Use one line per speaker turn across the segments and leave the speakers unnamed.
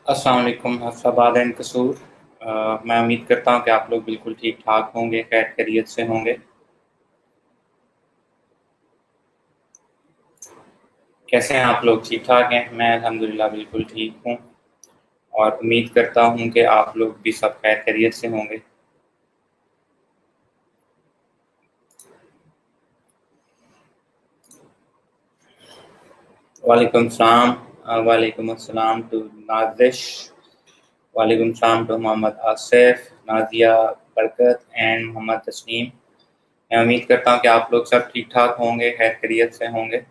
अस्सलाम वालेकुम हफ्साबाद एंड कसूर। मैं उम्मीद करता हूँ कि आप लोग बिल्कुल ठीक ठाक होंगे, खैर खैरियत से होंगे। कैसे हैं आप लोग? ठीक ठाक हैं? मैं अल्हम्दुलिल्लाह बिल्कुल ठीक हूँ और उम्मीद करता हूँ कि आप लोग भी सब खैर खैरियत से होंगे। वालेकुम सलाम। वालेकुम अस्सलाम टू नाज़िश। वालेकुम सलाम टू मोहम्मद आसिफ, नाज़िया, बरकत एंड मोहम्मद तस्नीम। मैं उम्मीद करता हूँ कि आप लोग सब ठीक ठाक होंगे, खैर खैरियत से होंगे।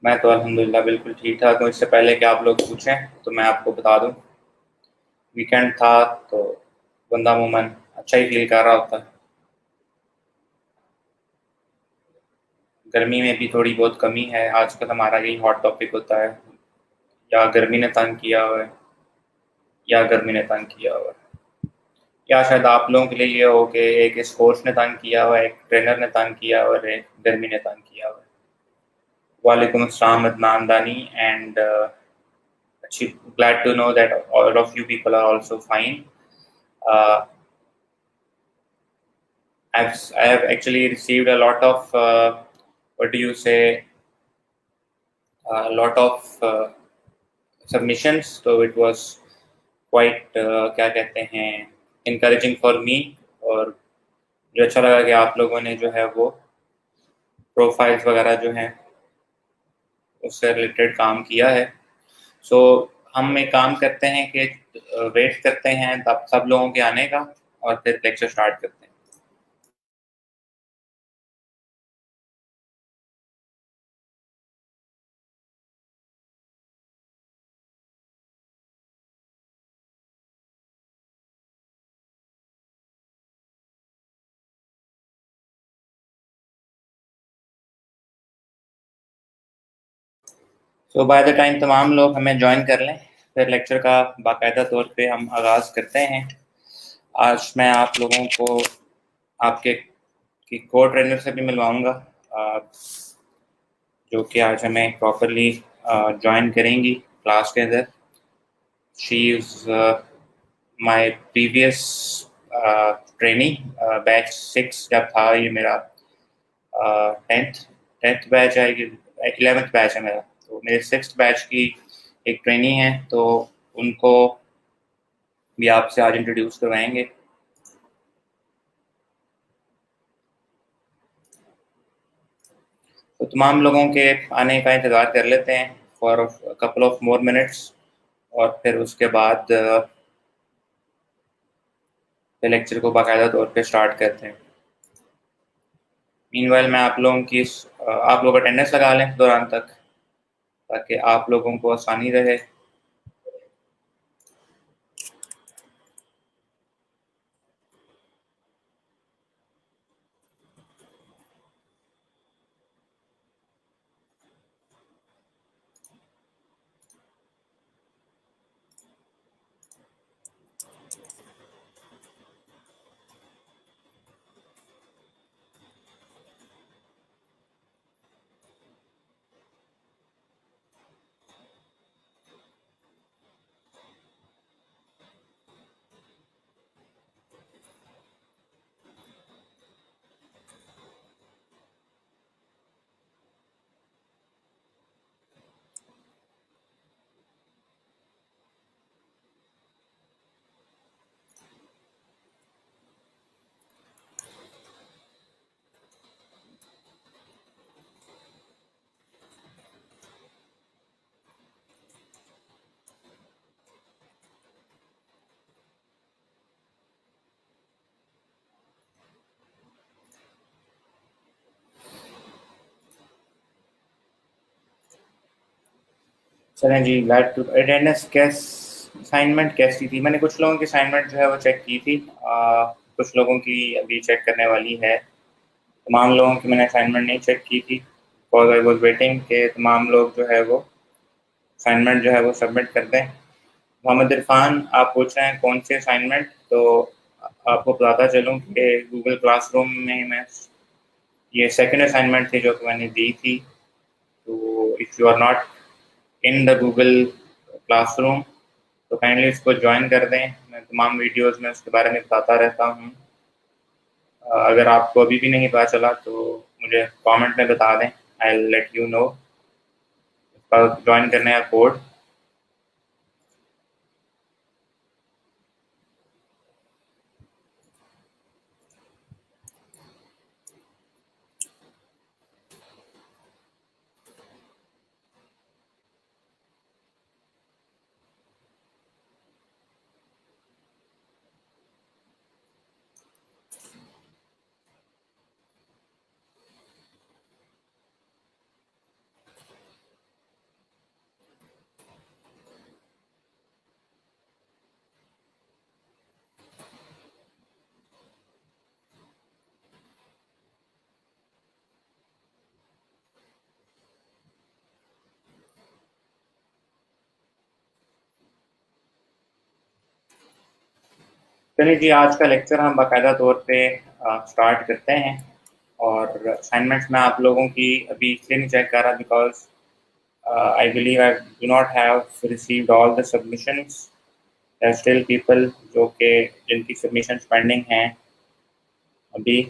मैं तो अल्हम्दुलिल्लाह बिल्कुल ठीक ठाक हूँ। इससे पहले कि आप लोग पूछें तो मैं आपको बता दूँ, वीकेंड था तो बंदा अमूमन अच्छा ही फील कर रहा होता है। गर्मी में भी थोड़ी बहुत कमी है। आजकल हमारा यही हॉट टॉपिक होता है, या गर्मी ने तंग किया हुआ है या गर्मी ने तंग किया हुआ है, या शायद आप लोगों के लिए ये हो कि एक स्पोर्ट्स ने तंग किया हुआ है, एक ट्रेनर ने तंग किया हुआ है और एक गर्मी ने तंग किया हुआ है। वालेकुम अस्सलाम अदनान दानी and glad to know that all of you people are also fine. Uh, I have actually received a lot of what do you say, a lot of submissions, so it was quite क्या कहते हैं, encouraging for me। और मुझे अच्छा लगा कि आप लोगों ने जो है वो प्रोफाइल्स वगैरह जो हैं उससे रिलेटेड काम किया है। सो हम एक काम करते हैं कि वेट करते हैं तब सब लोगों के आने का और फिर लेक्चर स्टार्ट करते हैं। तो बाय द टाइम तमाम लोग हमें ज्वाइन कर लें, फिर लेक्चर का बाकायदा तौर पे हम आगाज़ करते हैं। आज मैं आप लोगों को आपके की को ट्रेनर से भी मिलवाऊंगा, जो कि आज हमें प्रॉपरली ज्वाइन करेंगी क्लास के अंदर। She is my previous trainee, batch 6 जब था ये मेरा, टेंथ टेंथ बैच है कि 11th बैच है मेरा, तो मेरे 6th बैच की एक ट्रेनी है, तो उनको भी आपसे आज इंट्रोड्यूस करवाएंगे। तो तमाम लोगों के आने का इंतज़ार कर लेते हैं for couple of more minutes, और फिर उसके बाद लेक्चर को बाकायदा तौर पे स्टार्ट करते हैं। मीनवाइल मैं आप लोगों की आप लोग अटेंडेंस लगा लें दौरान तक, ताकि आप लोगों को आसानी रहे। चलें जी, ग्लैड टू अटेंडेंस असाइनमेंट कैसी थी? मैंने कुछ लोगों की असाइनमेंट जो है वो चेक की थी। कुछ लोगों की अभी चेक करने वाली है। तमाम लोगों की मैंने असाइनमेंट नहीं चेक की थी, बिकॉज आई वॉज वेटिंग के तमाम लोग जो है वो असाइनमेंट जो है वो सबमिट कर दें। मोहम्मद इरफान आप पूछ रहे हैं कौन सी असाइनमेंट, तो आपको बताता चलूँ कि गूगल क्लासरूम में मैं ये सेकंड असाइनमेंट थी जो कि मैंने दी थी। तो if you are not in the Google classroom तो काइंडली इसको ज्वाइन कर दें। मैं तमाम वीडियोस में उसके बारे में बताता रहता हूँ। अगर आपको अभी भी नहीं पता चला तो मुझे कमेंट में बता दें, I will let you know. इसका ज्वाइन करने का कोड चलिए जी, आज का लेक्चर हम बाकायदा तौर पे स्टार्ट करते हैं। और असाइनमेंट्स में आप लोगों की अभी इसलिए नहीं चेक कर रहा because I believe I do not have received all the submissions. There are still people जो कि जिनकी सबमिशंस पेंडिंग हैं अभी।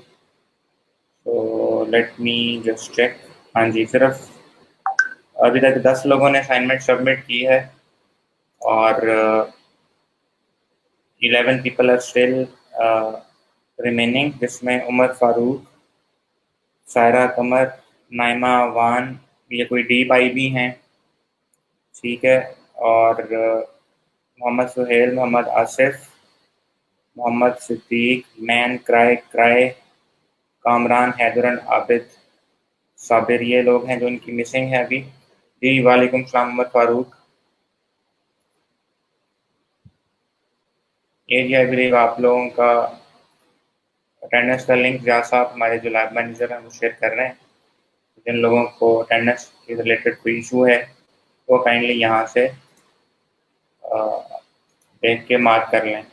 तो लेट मी जस्ट चेक। हाँ जी, सिर्फ अभी तक 10 लोगों ने असाइनमेंट सबमिट की है और 11 पीपल आर स्टिल रिमेनिंग, जिसमें उमर फारूक, सायरा कमर, नाइमा वान, ये कोई डी पाई भी हैं, ठीक है। और मोहम्मद सुहेल, मोहम्मद आसिफ, मोहम्मद सिद्दीक, मैन क्राई क्राई, कामरान हैदरन आबिद साबिर, ये लोग हैं जो इनकी मिसिंग है अभी। जी वालेकुम सलाम मोहम्मद फारूक। ये जी आई बिलीव आप लोगों का अटेंडेंस का लिंक जहाँ साहब हमारे जो लैब मैनेजर हैं वो शेयर कर रहे हैं। जिन लोगों को अटेंडेंस के रिलेटेड कोई इशू है वो काइंडली यहाँ से देख के मार्क कर लें।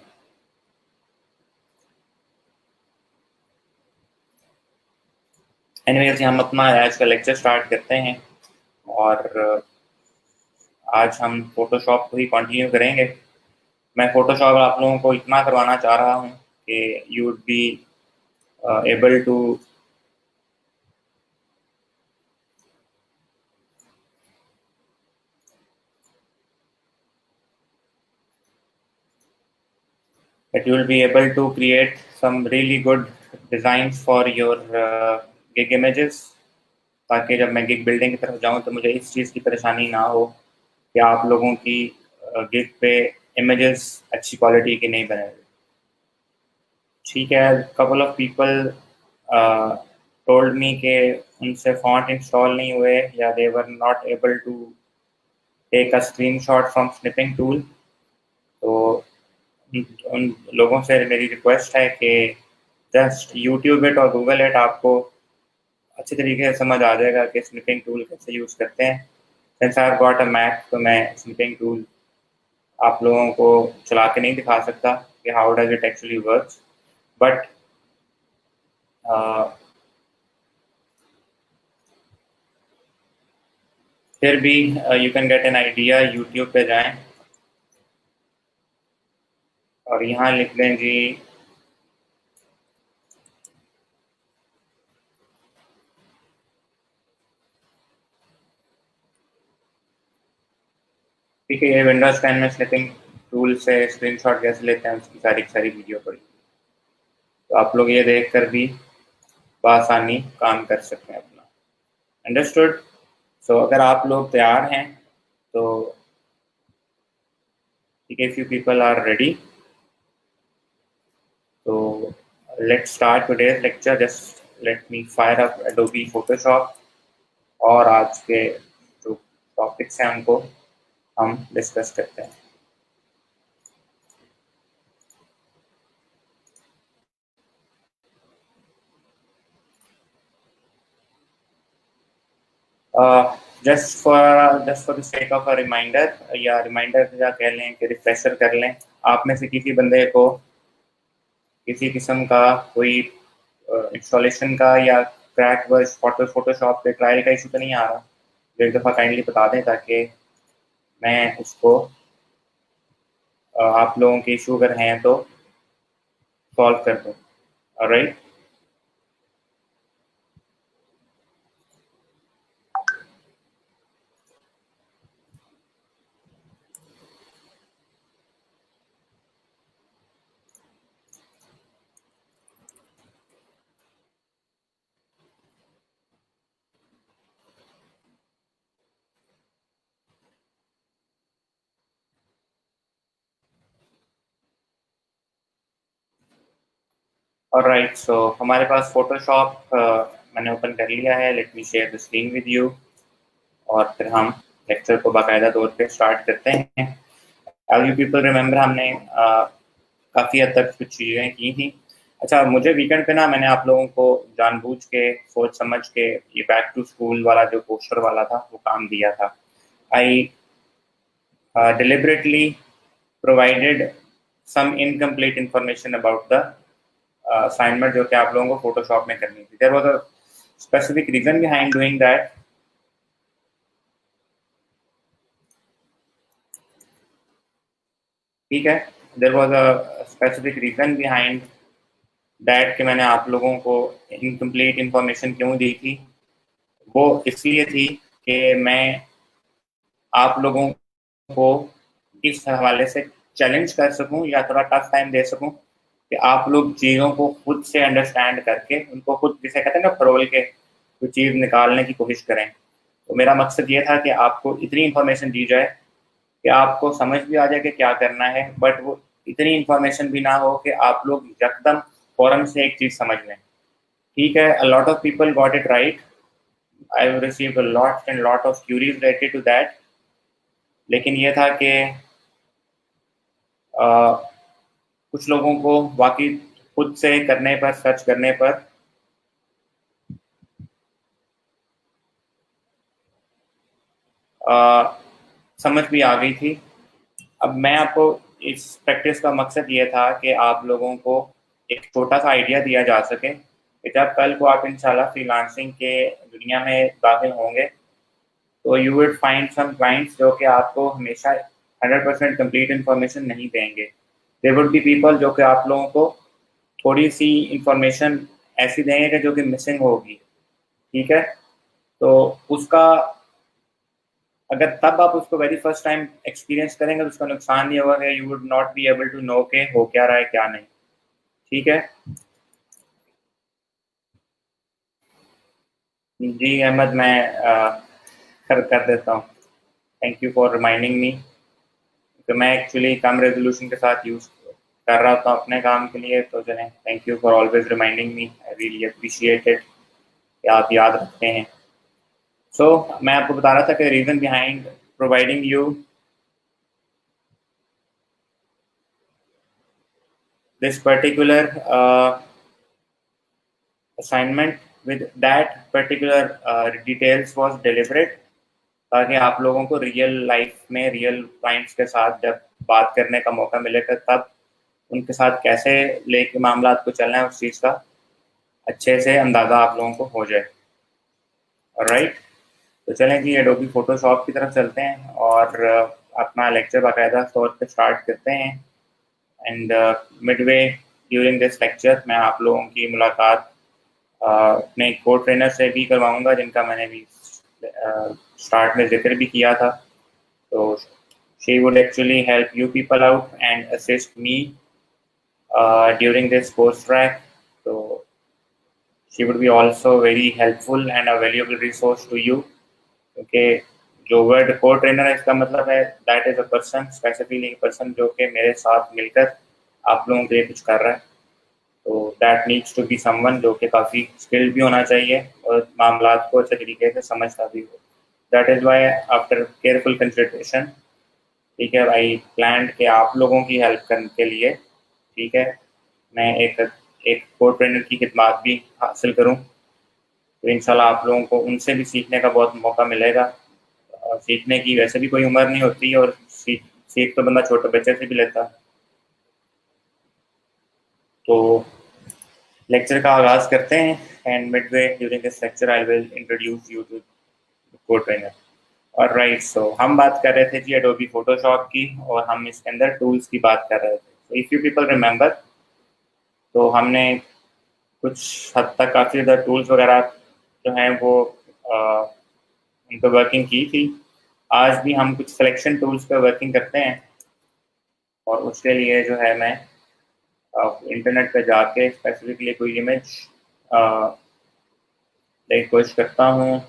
एनीवेज, हम अपना आज का लेक्चर स्टार्ट करते हैं और आज हम फोटोशॉप को ही कंटिन्यू करेंगे। मैं फोटोशॉप आप लोगों को इतना करवाना चाह रहा हूँ कि you would be able to that you will be able to create some really good designs for your gig images, ताकि जब मैं गिग बिल्डिंग की तरफ जाऊँ तो मुझे इस चीज़ की परेशानी ना हो कि आप लोगों की गिग पे इमेजेस अच्छी क्वालिटी की नहीं बने। ठीक है, couple of people told me के उनसे फॉन्ट इंस्टॉल नहीं हुए या they were not able to take a screenshot from snipping tool. तो उन लोगों से मेरी रिक्वेस्ट है कि जस्ट यूट्यूब इट और गूगल इट, आपको अच्छी तरीके से समझ आ जाएगा कि स्निपिंग टूल कैसे यूज़ करते हैं। Since I have got a Mac तो मैं स्निपिंग टूल आप लोगों को चला के नहीं दिखा सकता कि how does it actually works, but फिर भी you can get an idea. YouTube पे जाएं और यहाँ लिख लें जी ठीक है, ये विंडोज 10 में स्निपिंग टूल से स्क्रीनशॉट कैसे लेते हैं उसकी सारी सारी वीडियो पड़ी, तो आप लोग ये देख कर भी बआसानी काम कर सकते हैं अपना। अंडरस्टूड? सो अगर आप लोग तैयार हैं तो ठीक है, फ्यू पीपल आर रेडी, तो let's start today's lecture. Just let me fire up Adobe Photoshop और आज के जो टॉपिक्स हैं उनको हम डिस्कस करते हैं। Just for the sake of a reminder, या रिमाइंडर या कह लें कि रिफ्रेशर कर लें, आप में से किसी बंदे को किसी किस्म का कोई इंस्टॉलेशन का या क्रैक वर्स फोटोशॉप पे ट्रायल का इशू तो नहीं आ रहा, तो एक दफ़ा काइंडली बता दें ताकि मैं उसको आप लोगों के इशू अगर हैं तो सॉल्व कर दूँ। ऑलराइट। ऑलराइट, सो हमारे पास फोटोशॉप मैंने ओपन कर लिया है। Let me share the screen with you, और फिर हम लेक्चर को बाकायदा तौर पे स्टार्ट करते हैं। एज यू पीपल रिमेंबर, हमने काफ़ी हद तक कुछ चीज़ें की थी। अच्छा, मुझे वीकेंड पे ना मैंने आप लोगों को जानबूझ के सोच समझ के ये बैक टू स्कूल वाला जो पोस्टर वाला था वो काम दिया था। आई deliberately provided some incomplete information about the assignment जो कि आप लोगों को फोटोशॉप में करनी थी। There was a specific reason behind doing that. ठीक है, there was a specific reason behind that कि मैंने आप लोगों को इनकम्प्लीट इंफॉर्मेशन क्यों दी थी। वो इसलिए थी कि मैं आप लोगों को इस हवाले से चैलेंज कर सकूं या थोड़ा टफ टाइम दे सकूं कि आप लोग चीज़ों को खुद से अंडरस्टैंड करके उनको खुद, जिसे कहते हैं ना, फरोल के कोई चीज़ निकालने की कोशिश करें। तो मेरा मकसद ये था कि आपको इतनी इंफॉर्मेशन दी जाए कि आपको समझ भी आ जाए कि क्या करना है, बट वो इतनी इंफॉर्मेशन भी ना हो कि आप लोग यकदम फौरन से एक चीज़ समझ लें। ठीक है, a lot of people got it right. I have received a lot and lot of queries related to that. लेकिन ये था कि कुछ लोगों को वाकई खुद से करने पर, सर्च करने पर समझ भी आ गई थी। अब मैं आपको इस प्रैक्टिस का मकसद ये था कि आप लोगों को एक छोटा सा आइडिया दिया जा सके कि जब कल को आप इंशाल्लाह फ्रीलांसिंग के दुनिया में दाखिल होंगे तो you will find some clients जो कि आपको हमेशा 100% कंप्लीट इंफॉर्मेशन नहीं देंगे। देयर वुड बी पीपल जो कि आप लोगों को थोड़ी सी इंफॉर्मेशन ऐसी देंगे जो कि मिसिंग होगी। ठीक है, तो उसका अगर तब आप उसको वेरी फर्स्ट टाइम एक्सपीरियंस करेंगे तो उसका नुकसान ये होगा कि you would not be able to know के हो क्या रहा है क्या नहीं। ठीक है जी अहमद, मैं कर देता हूँ। Thank you for reminding me. तो मैं एक्चुअली कम रेजोल्यूशन के साथ यूज़ कर रहा था अपने काम के लिए, तो जो है thank you for always reminding me. I really appreciate it कि आप याद रखते हैं। सो मैं आपको बता रहा था कि reason behind providing you this particular assignment with that particular details was deliberate, ताकि आप लोगों को रियल लाइफ में रियल क्लाइंट्स के साथ जब बात करने का मौका मिलेगा तब उनके साथ कैसे लेके मामला को चलना है उस चीज़ का अच्छे से अंदाज़ा आप लोगों को हो जाए। राइट, तो चलें जी एडोबी फोटोशॉप की तरफ चलते हैं और अपना लेक्चर बाकायदा तौर पे स्टार्ट करते हैं। And midway during this lecture मैं आप लोगों की मुलाकात अपने को ट्रेनर से भी करवाऊंगा जिनका मैंने भी स्टार्ट में जिक्र भी किया था। तो she would actually help you people out and assist me during this course track. तो she would be also very helpful and a valuable resource to you, क्योंकि जो वर्ड को ट्रेनर है इसका मतलब है that is a person, specifically person जो कि मेरे साथ मिलकर आप लोगों के लिए कुछ कर रहा है। तो that needs to be someone जो कि काफ़ी स्किल्ड भी होना चाहिए और मामलात को अच्छे तरीके से समझता भी हो। That is why after careful consideration ठीक है, आई प्लान के आप लोगों की हेल्प करने के लिए, ठीक है, मैं एक एक कोड ट्रेनर की खिदमत भी हासिल करूं, तो इंशाल्लाह आप लोगों को उनसे भी सीखने का बहुत मौका मिलेगा। सीखने की वैसे भी कोई उम्र नहीं होती, और सीख तो बंदा छोटे बच्चे से भी लेता। तो लेक्चर का आगाज करते हैं, and midway during this lecture I will introduce you to code trainer. और राइट, सो हम बात कर रहे थे जी एडोबी फोटोशॉप की, और हम इसके अंदर टूल्स की बात कर रहे थे। इफ़ यू पीपल रिमेंबर, तो हमने कुछ हद तक काफ़ी ज़्यादा टूल्स वगैरह जो हैं वो उन पर वर्किंग की थी। आज भी हम कुछ सिलेक्शन टूल्स पर वर्किंग करते हैं, और उसके लिए जो है मैं इंटरनेट पे जाके स्पेसिफिकली कोई इमेज लाइक कोशिश करता हूँ।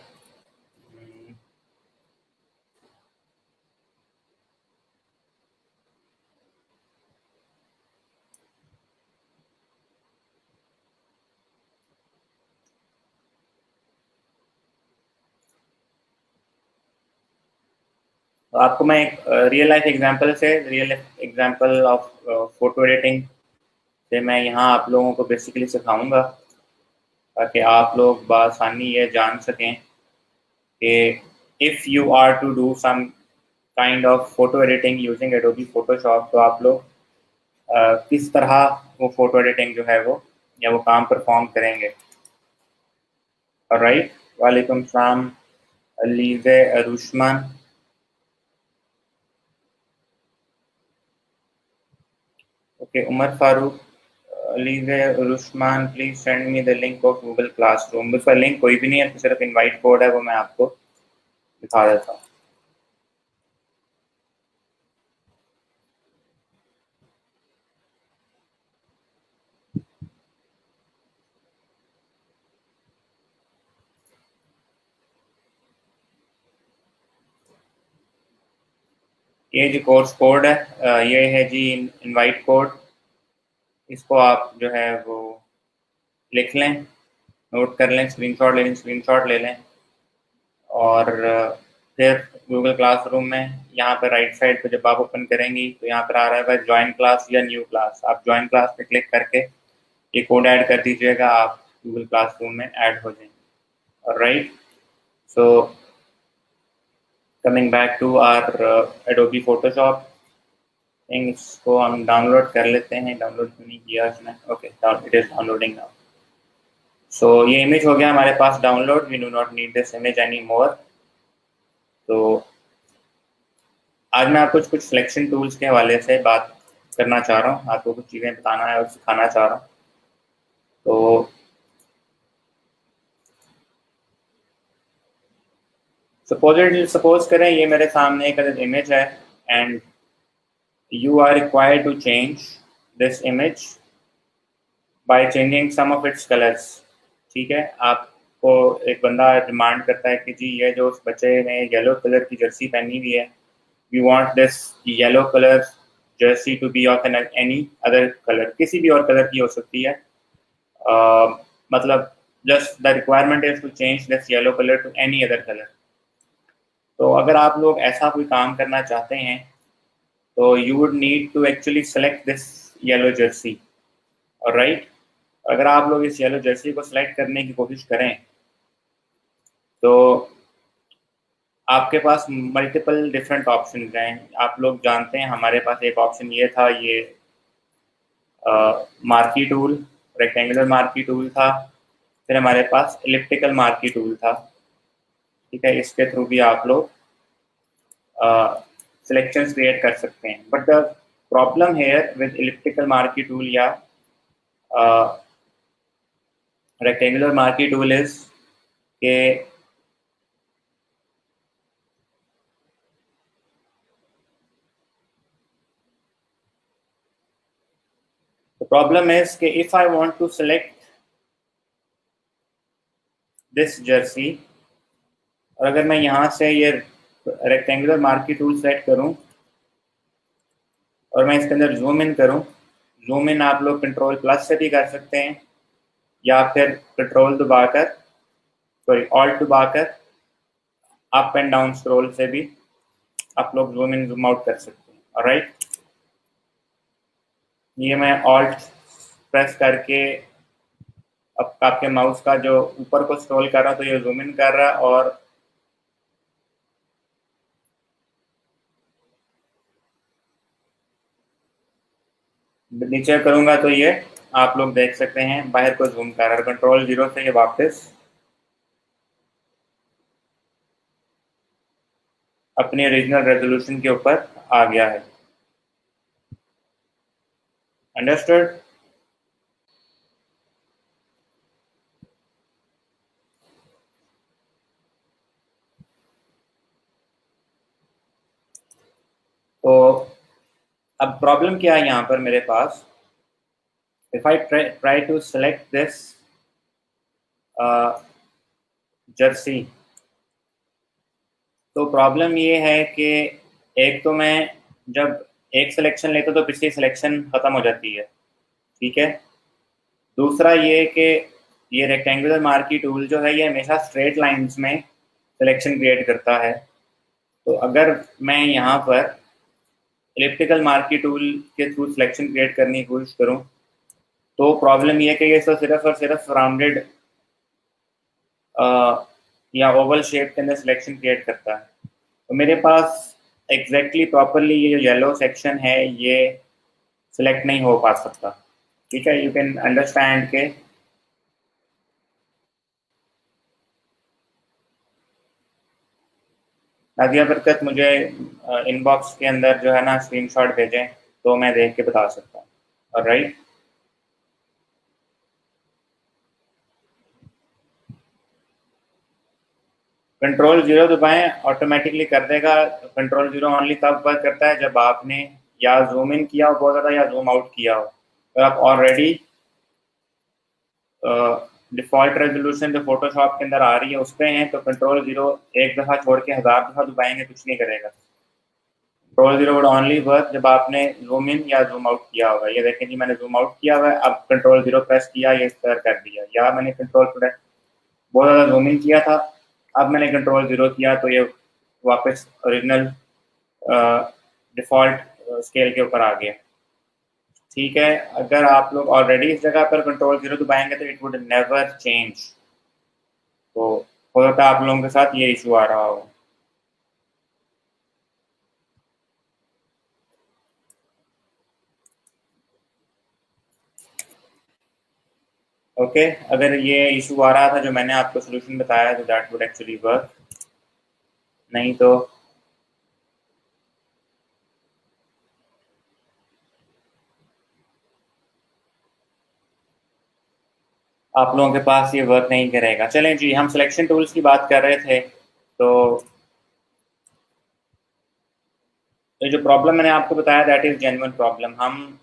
तो आपको मैं एक रियल लाइफ एग्जांपल से, real example of photo editing से मैं यहाँ आप लोगों को बेसिकली सिखाऊंगा, ताकि आप लोग बआसानी ये जान सकें कि if you are to do some kind of photo editing using Adobe Photoshop, तो आप लोग किस तरह वो फोटो एडिटिंग जो है वो या वो काम परफॉर्म करेंगे। राइट, वालेकुम सलाम Alizeh Arushman. Okay, Umar Farooq, Alizeh Arushman, please send me the link of Google classroom. उसका लिंक कोई भी नहीं है, तो सिर्फ इनवाइट कोड है, वो मैं आपको दिखा देता हूँ। ये जी कोर्स कोड है, ये है जी इनवाइट कोड। इसको आप जो है वो लिख लें, नोट कर लें, स्क्रीनशॉट ले लें, और फिर गूगल क्लासरूम में यहाँ पर राइट साइड पे जब आप ओपन करेंगी, तो यहाँ पर आ रहा है ज्वाइन क्लास या न्यू क्लास। आप ज्वाइन क्लास पे क्लिक करके ये कोड ऐड कर दीजिएगा, आप गूगल क्लासरूम में ऐड हो जाएंगे। Right, so coming back to our Adobe Photoshop, इसको हम डाउनलोड कर लेते हैं। डाउनलोड क्यों नहीं किया इसने? Okay, it is downloading now. So ये इमेज हो गया हमारे पास download, we do not need this image anymore. तो आज मैं आपको कुछ सिलेक्शन टूल्स के हवाले से बात करना चाह रहा हूँ, आपको कुछ चीज़ें बताना है और सिखाना चाह रहा हूँ। तो सपोज करें ये मेरे सामने एक अदद इमेज है, and you are required to change this image by changing some of its colours. ठीक है, आपको एक बंदा डिमांड करता है कि जी ये जो उस बच्चे ने येलो कलर की जर्सी पहनी हुई है, we want this yellow colour jersey to be of any other colour, किसी भी और कलर की हो सकती है। मतलब just the requirement is to change this yellow colour to any other colour. तो अगर आप लोग ऐसा कोई काम करना चाहते हैं, तो you would need to actually select this yellow jersey. और राइट, अगर आप लोग इस येलो जर्सी को सिलेक्ट करने की कोशिश करें, तो आपके पास मल्टीपल डिफरेंट ऑप्शन हैं। आप लोग जानते हैं हमारे पास एक ऑप्शन ये था, ये marquee tool, rectangular marquee tool था। फिर हमारे पास इलिप्टिकल मार्की टूल था। ठीक है, इसके थ्रू भी आप लोग सिलेक्शंस क्रिएट कर सकते हैं। But the problem here with elliptical marquee tool या रेक्टेंगुलर मार्की टूल इज के the problem is कि if I want to select this jersey, और अगर मैं यहाँ से ये रेक्टेंगुलर मार्की टूल सेलेक्ट करूँ और मैं इसके अंदर जूम इन करूँ, जूम इन आप लोग कंट्रोल प्लस से भी कर सकते हैं, या फिर कंट्रोल दबाकर, सॉरी ऑल्ट दबाकर अप एंड डाउन स्क्रॉल से भी आप लोग जूम इन जूम आउट कर सकते हैं। ऑलराइट, ये मैं ऑल्ट प्रेस करके अब आपके माउस का जो ऊपर को स्क्रॉल कर रहा तो ये जूम इन कर रहा है, और नीचे करूंगा तो ये आप लोग देख सकते हैं बाहर को जूम कर रहा है। कंट्रोल 0 से ये वापस अपने ओरिजिनल रेजोल्यूशन के ऊपर आ गया है। अंडरस्टूड? तो अब प्रॉब्लम क्या है यहाँ पर मेरे पास, if I try to select this jersey, तो प्रॉब्लम ये है कि एक तो मैं जब एक सिलेक्शन लेता तो पिछली सिलेक्शन खत्म हो जाती है, ठीक है। दूसरा ये कि ये रेक्टेंगुलर मार्की टूल जो है ये हमेशा स्ट्रेट लाइंस में सिलेक्शन क्रिएट करता है। तो अगर मैं यहाँ पर इलिप्टिकल मार्की टूल के थ्रू सिलेक्शन क्रिएट करने की कोशिश करूँ तो प्रॉब्लम ये है कि ये सिर्फ और सिर्फ राउंडेड या ओवल शेप के अंदर सिलेक्शन क्रिएट करता है। तो मेरे पास एग्जैक्टली प्रॉपरली ये जो येलो सेक्शन है ये सिलेक्ट नहीं हो पा सकता, ठीक है। यू कैन अंडरस्टैंड के नादिया बरकत मुझे इनबॉक्स के अंदर जो है ना स्क्रीनशॉट भेजें तो मैं देख के बता सकता हूँ। ऑलराइट, कंट्रोल 0 दबाएं, ऑटोमेटिकली कर देगा। कंट्रोल 0 ओनली तब वर्क करता है जब आपने या जूम इन किया हो बहुत ज़्यादा या जूम आउट किया हो। अगर आप ऑलरेडी डिफ़ॉल्ट रेजोल्यूशन जो फोटोशॉप के अंदर आ रही है उस पर हैं तो कंट्रोल 0 एक दफ़ा छोड़ के 1000 दफ़ा दबाएंगे कुछ नहीं करेगा। कंट्रोल 0 वुड ओनली वर्क जब आपने जूम इन या जूम आउट किया होगा। ये देखें जी मैंने जूम आउट किया हुआ है, अब कंट्रोल 0 प्रेस किया ये कर दिया, या मैंने कंट्रोल प्रेस बहुत ज़्यादा जूम इन किया था, अब मैंने कंट्रोल 0 किया तो ये वापस ओरिजिनल डिफ़ॉल्ट स्केल के ऊपर आ गया, ठीक है। अगर आप लोग ऑलरेडी इस जगह पर कंट्रोल 0 दबाएंगे तो इट वुड नेवर चेंज। तो हो सकता है आप लोगों के साथ ये इशू आ रहा हो। ओके, अगर ये इशू आ रहा था जो मैंने आपको सोल्यूशन बताया तो दैट वुड एक्चुअली वर्क, नहीं तो आप लोगों के पास ये वर्क नहीं करेगा। चलें जी, हम सिलेक्शन टूल्स की बात कर रहे थे। तो ये जो प्रॉब्लम मैंने आपको बताया दैट इज़ जेन्युइन प्रॉब्लम। हम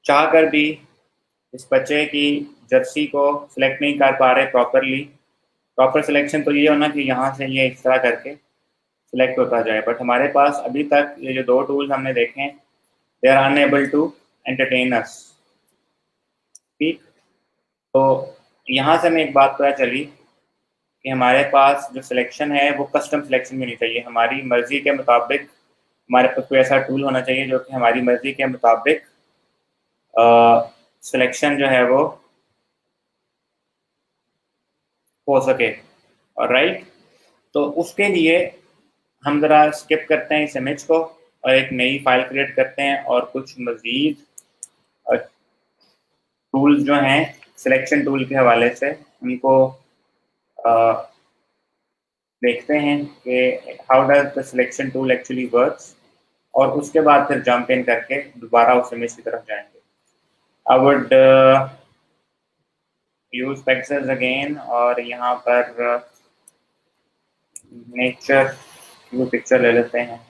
चाह कर भी इस बच्चे की जर्सी को सिलेक्ट नहीं कर पा रहे प्रॉपरली। प्रॉपर सिलेक्शन तो ये होना कि यहाँ से ये इस तरह करके सिलेक्ट होता जाए, बट हमारे पास अभी तक ये जो दो टूल्स हमने देखे हैं they are unable to entertain us, ठीक। तो यहाँ से हमें एक बात पता चली कि हमारे पास जो सिलेक्शन है वो कस्टम सिलेक्शन भी नहीं चाहिए। हमारी मर्जी के मुताबिक हमारे पास कोई ऐसा टूल होना चाहिए जो कि हमारी मर्जी के मुताबिक सिलेक्शन जो है वो हो सके। और राइट, तो उसके लिए हम ज़रा स्किप करते हैं इस इमेज को और एक नई फाइल क्रिएट करते हैं और कुछ मज़ीद टूल्स जो हैं सिलेक्शन टूल के हवाले से उनको देखते हैं कि how does the selection tool actually works, और उसके बाद फिर जंप इन करके दोबारा उस इमेज की तरफ जाएंगे। I would use pixels again और यहाँ पर नेचर की पिक्चर ले लेते हैं।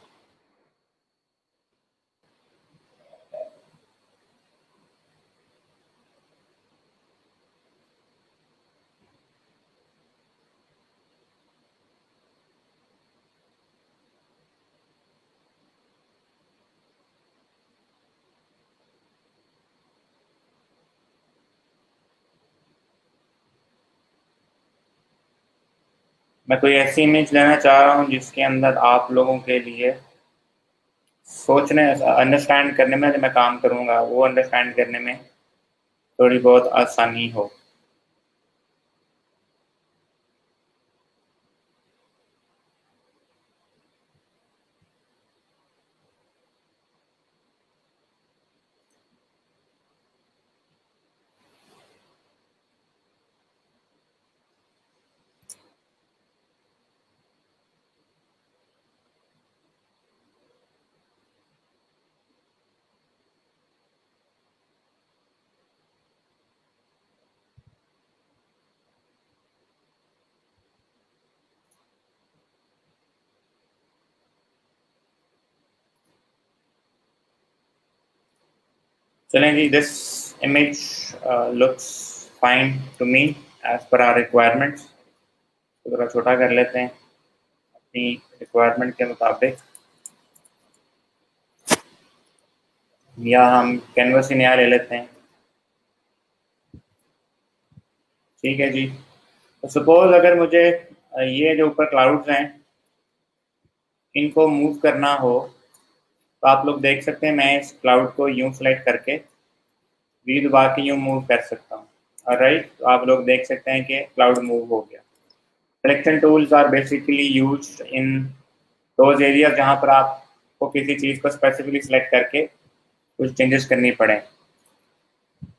मैं कोई ऐसी इमेज लेना चाह रहा हूँ जिसके अंदर आप लोगों के लिए सोचने, अंडरस्टैंड करने में, जो मैं काम करूँगा वो अंडरस्टैंड करने में थोड़ी बहुत आसानी हो। चलें जी, this image looks fine to me as per our requirements. थोड़ा छोटा कर लेते हैं अपनी रिक्वायरमेंट के मुताबिक, या हम कैनवस ही नया ले लेते हैं। ठीक है जी। तो सपोज अगर मुझे ये जो ऊपर क्लाउड्स हैं इनको मूव करना हो, तो आप लोग देख सकते हैं मैं इस क्लाउड को यूं सेलेक्ट करके वी दबा के यूं मूव कर सकता हूँ। राइट, तो आप लोग देख सकते हैं कि क्लाउड मूव हो गया। Selection tools are basically used in those area जहाँ पर आपको किसी चीज़ को स्पेसिफिकली सिलेक्ट करके कुछ चेंजेस करनी पड़े।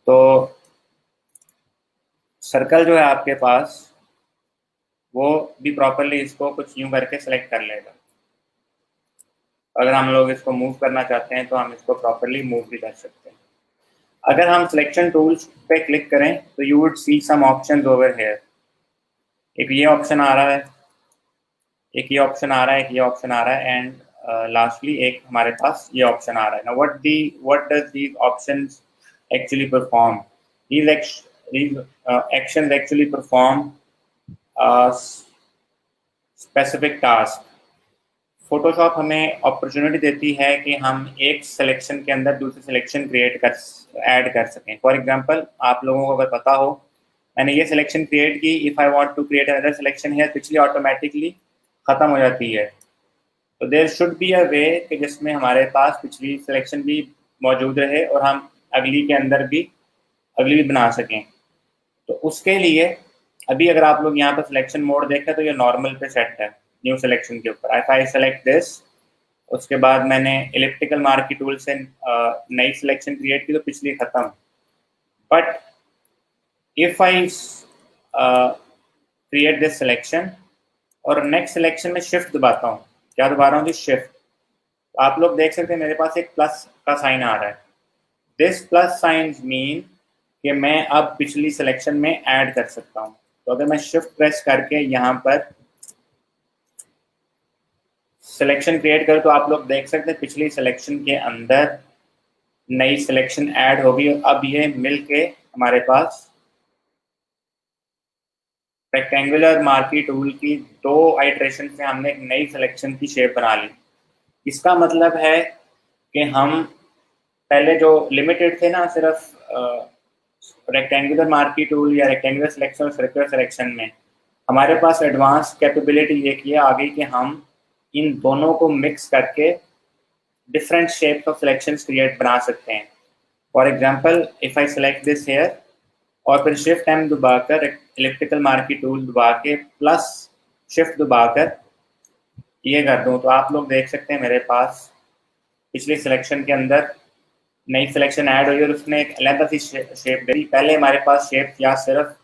तो सर्कल जो है आपके पास, वो भी प्रॉपरली इसको कुछ यूं करके सिलेक्ट कर लेगा। अगर हम लोग इसको मूव करना चाहते हैं तो हम इसको प्रॉपरली मूव भी कर सकते हैं। अगर हम सिलेक्शन टूल्स पे क्लिक करें तो you would see some options over here. एक ये ऑप्शन आ रहा है, एक ये ऑप्शन आ रहा है, एक ये ऑप्शन आ रहा है, एंड लास्टली एक हमारे पास ये ऑप्शन आ रहा है। Now what does these options actually perform? these actions actually perform a specific task. Photoshop हमें अपॉर्चुनिटी देती है कि हम एक सिलेक्शन के अंदर दूसरी सिलेक्शन ऐड कर सकें। फॉर एग्जांपल, आप लोगों को अगर पता हो, मैंने ये सिलेक्शन क्रिएट की, if I want to create another selection है, पिछली ऑटोमेटिकली ख़त्म हो जाती है। तो there should be a way कि जिसमें हमारे पास पिछली सिलेक्शन भी मौजूद रहे और हम अगली के अंदर भी अगली भी बना सकें। तो उसके लिए अभी अगर आप लोग यहाँ पर सिलेक्शन मोड देखें तो ये नॉर्मल पे सेट है न्यू सिलेक्शन के ऊपर। इफ आई सेलेक्ट दिस, उसके बाद मैंने इलिप्टिकल मार्क की टूल से नई सिलेक्शन क्रिएट की तो पिछली खत्म। But if I create this selection और नेक्स्ट सिलेक्शन में शिफ्ट दबाता हूँ, क्या दबा रहा हूँ जी? शिफ्ट। तो आप लोग देख सकते हैं मेरे पास एक प्लस का साइन आ रहा है। दिस प्लस साइन मीन कि मैं अब पिछली सिलेक्शन में ऐड कर सकता हूँ। तो अगर मैं शिफ्ट प्रेस करके यहाँ पर सिलेक्शन क्रिएट करूँ तो आप लोग देख सकते हैं पिछली सिलेक्शन के अंदर नई सिलेक्शन ऐड होगी। अब ये मिलके हमारे पास रेक्टेंगुलर मार्की टूल की दो आइट्रेशन से हमने एक नई सिलेक्शन की शेप बना ली। इसका मतलब है कि हम पहले जो लिमिटेड थे ना सिर्फ रेक्टेंगुलर मार्की टूल या रेक्टेंगुलर सिलेक्शन और सर्कुलर सिलेक्शन में, हमारे पास एडवांस कैपेबिलिटी ये किया आ गई कि हम इन दोनों को मिक्स करके different shapes of selections create बना सकते हैं। For example, if I select this hair और फिर शिफ्ट एम दबाकर इलेक्ट्रिकल मार्की टूल दबा के प्लस शिफ्ट दबाकर ये कर दूं, तो आप लोग देख सकते हैं मेरे पास पिछली सिलेक्शन के अंदर नई सिलेक्शन ऐड हुई और उसने एक अलग सी शेप दे दी। पहले हमारे पास शेप या सिर्फ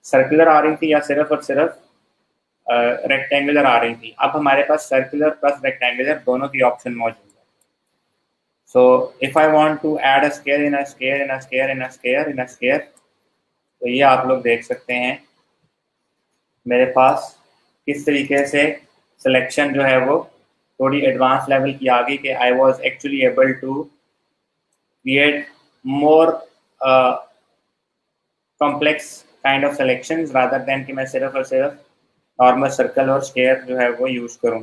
सर्कुलर आ रही थी या सिर्फ और सिर्फ रेक्टेंगुलर आ रही थी। अब हमारे पास सर्कुलर प्लस रेक्टेंगुलर दोनों की ऑप्शन मौजूद है। So if I want to add a square in a square in a square in a square in a square, तो ये आप लोग देख सकते हैं मेरे पास किस तरीके से सिलेक्शन जो है वो थोड़ी एडवांस लेवल की आ गई कि I was actually able to create more complex kind of selections rather than कि मैं सिर्फ और सिर्फ नॉर्मल सर्कल और स्क्वायर जो है वो यूज करूं।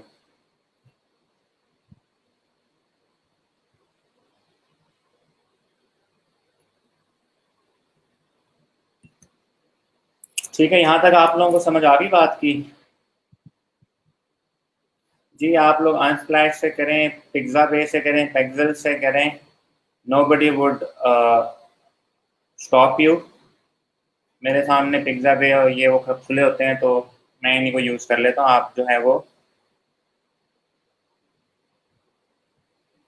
ठीक है, यहाँ तक आप लोगों को समझ आ गई बात की? जी आप लोग अनस्प्लैश से करें, पिक्साबे से करें, पेक्सल से करें, नोबडी वुड स्टॉप यू। मेरे सामने पिक्साबे और ये वो खुले होते हैं तो मैं इन्हीं को यूज़ कर लेता हूँ। आप जो है वो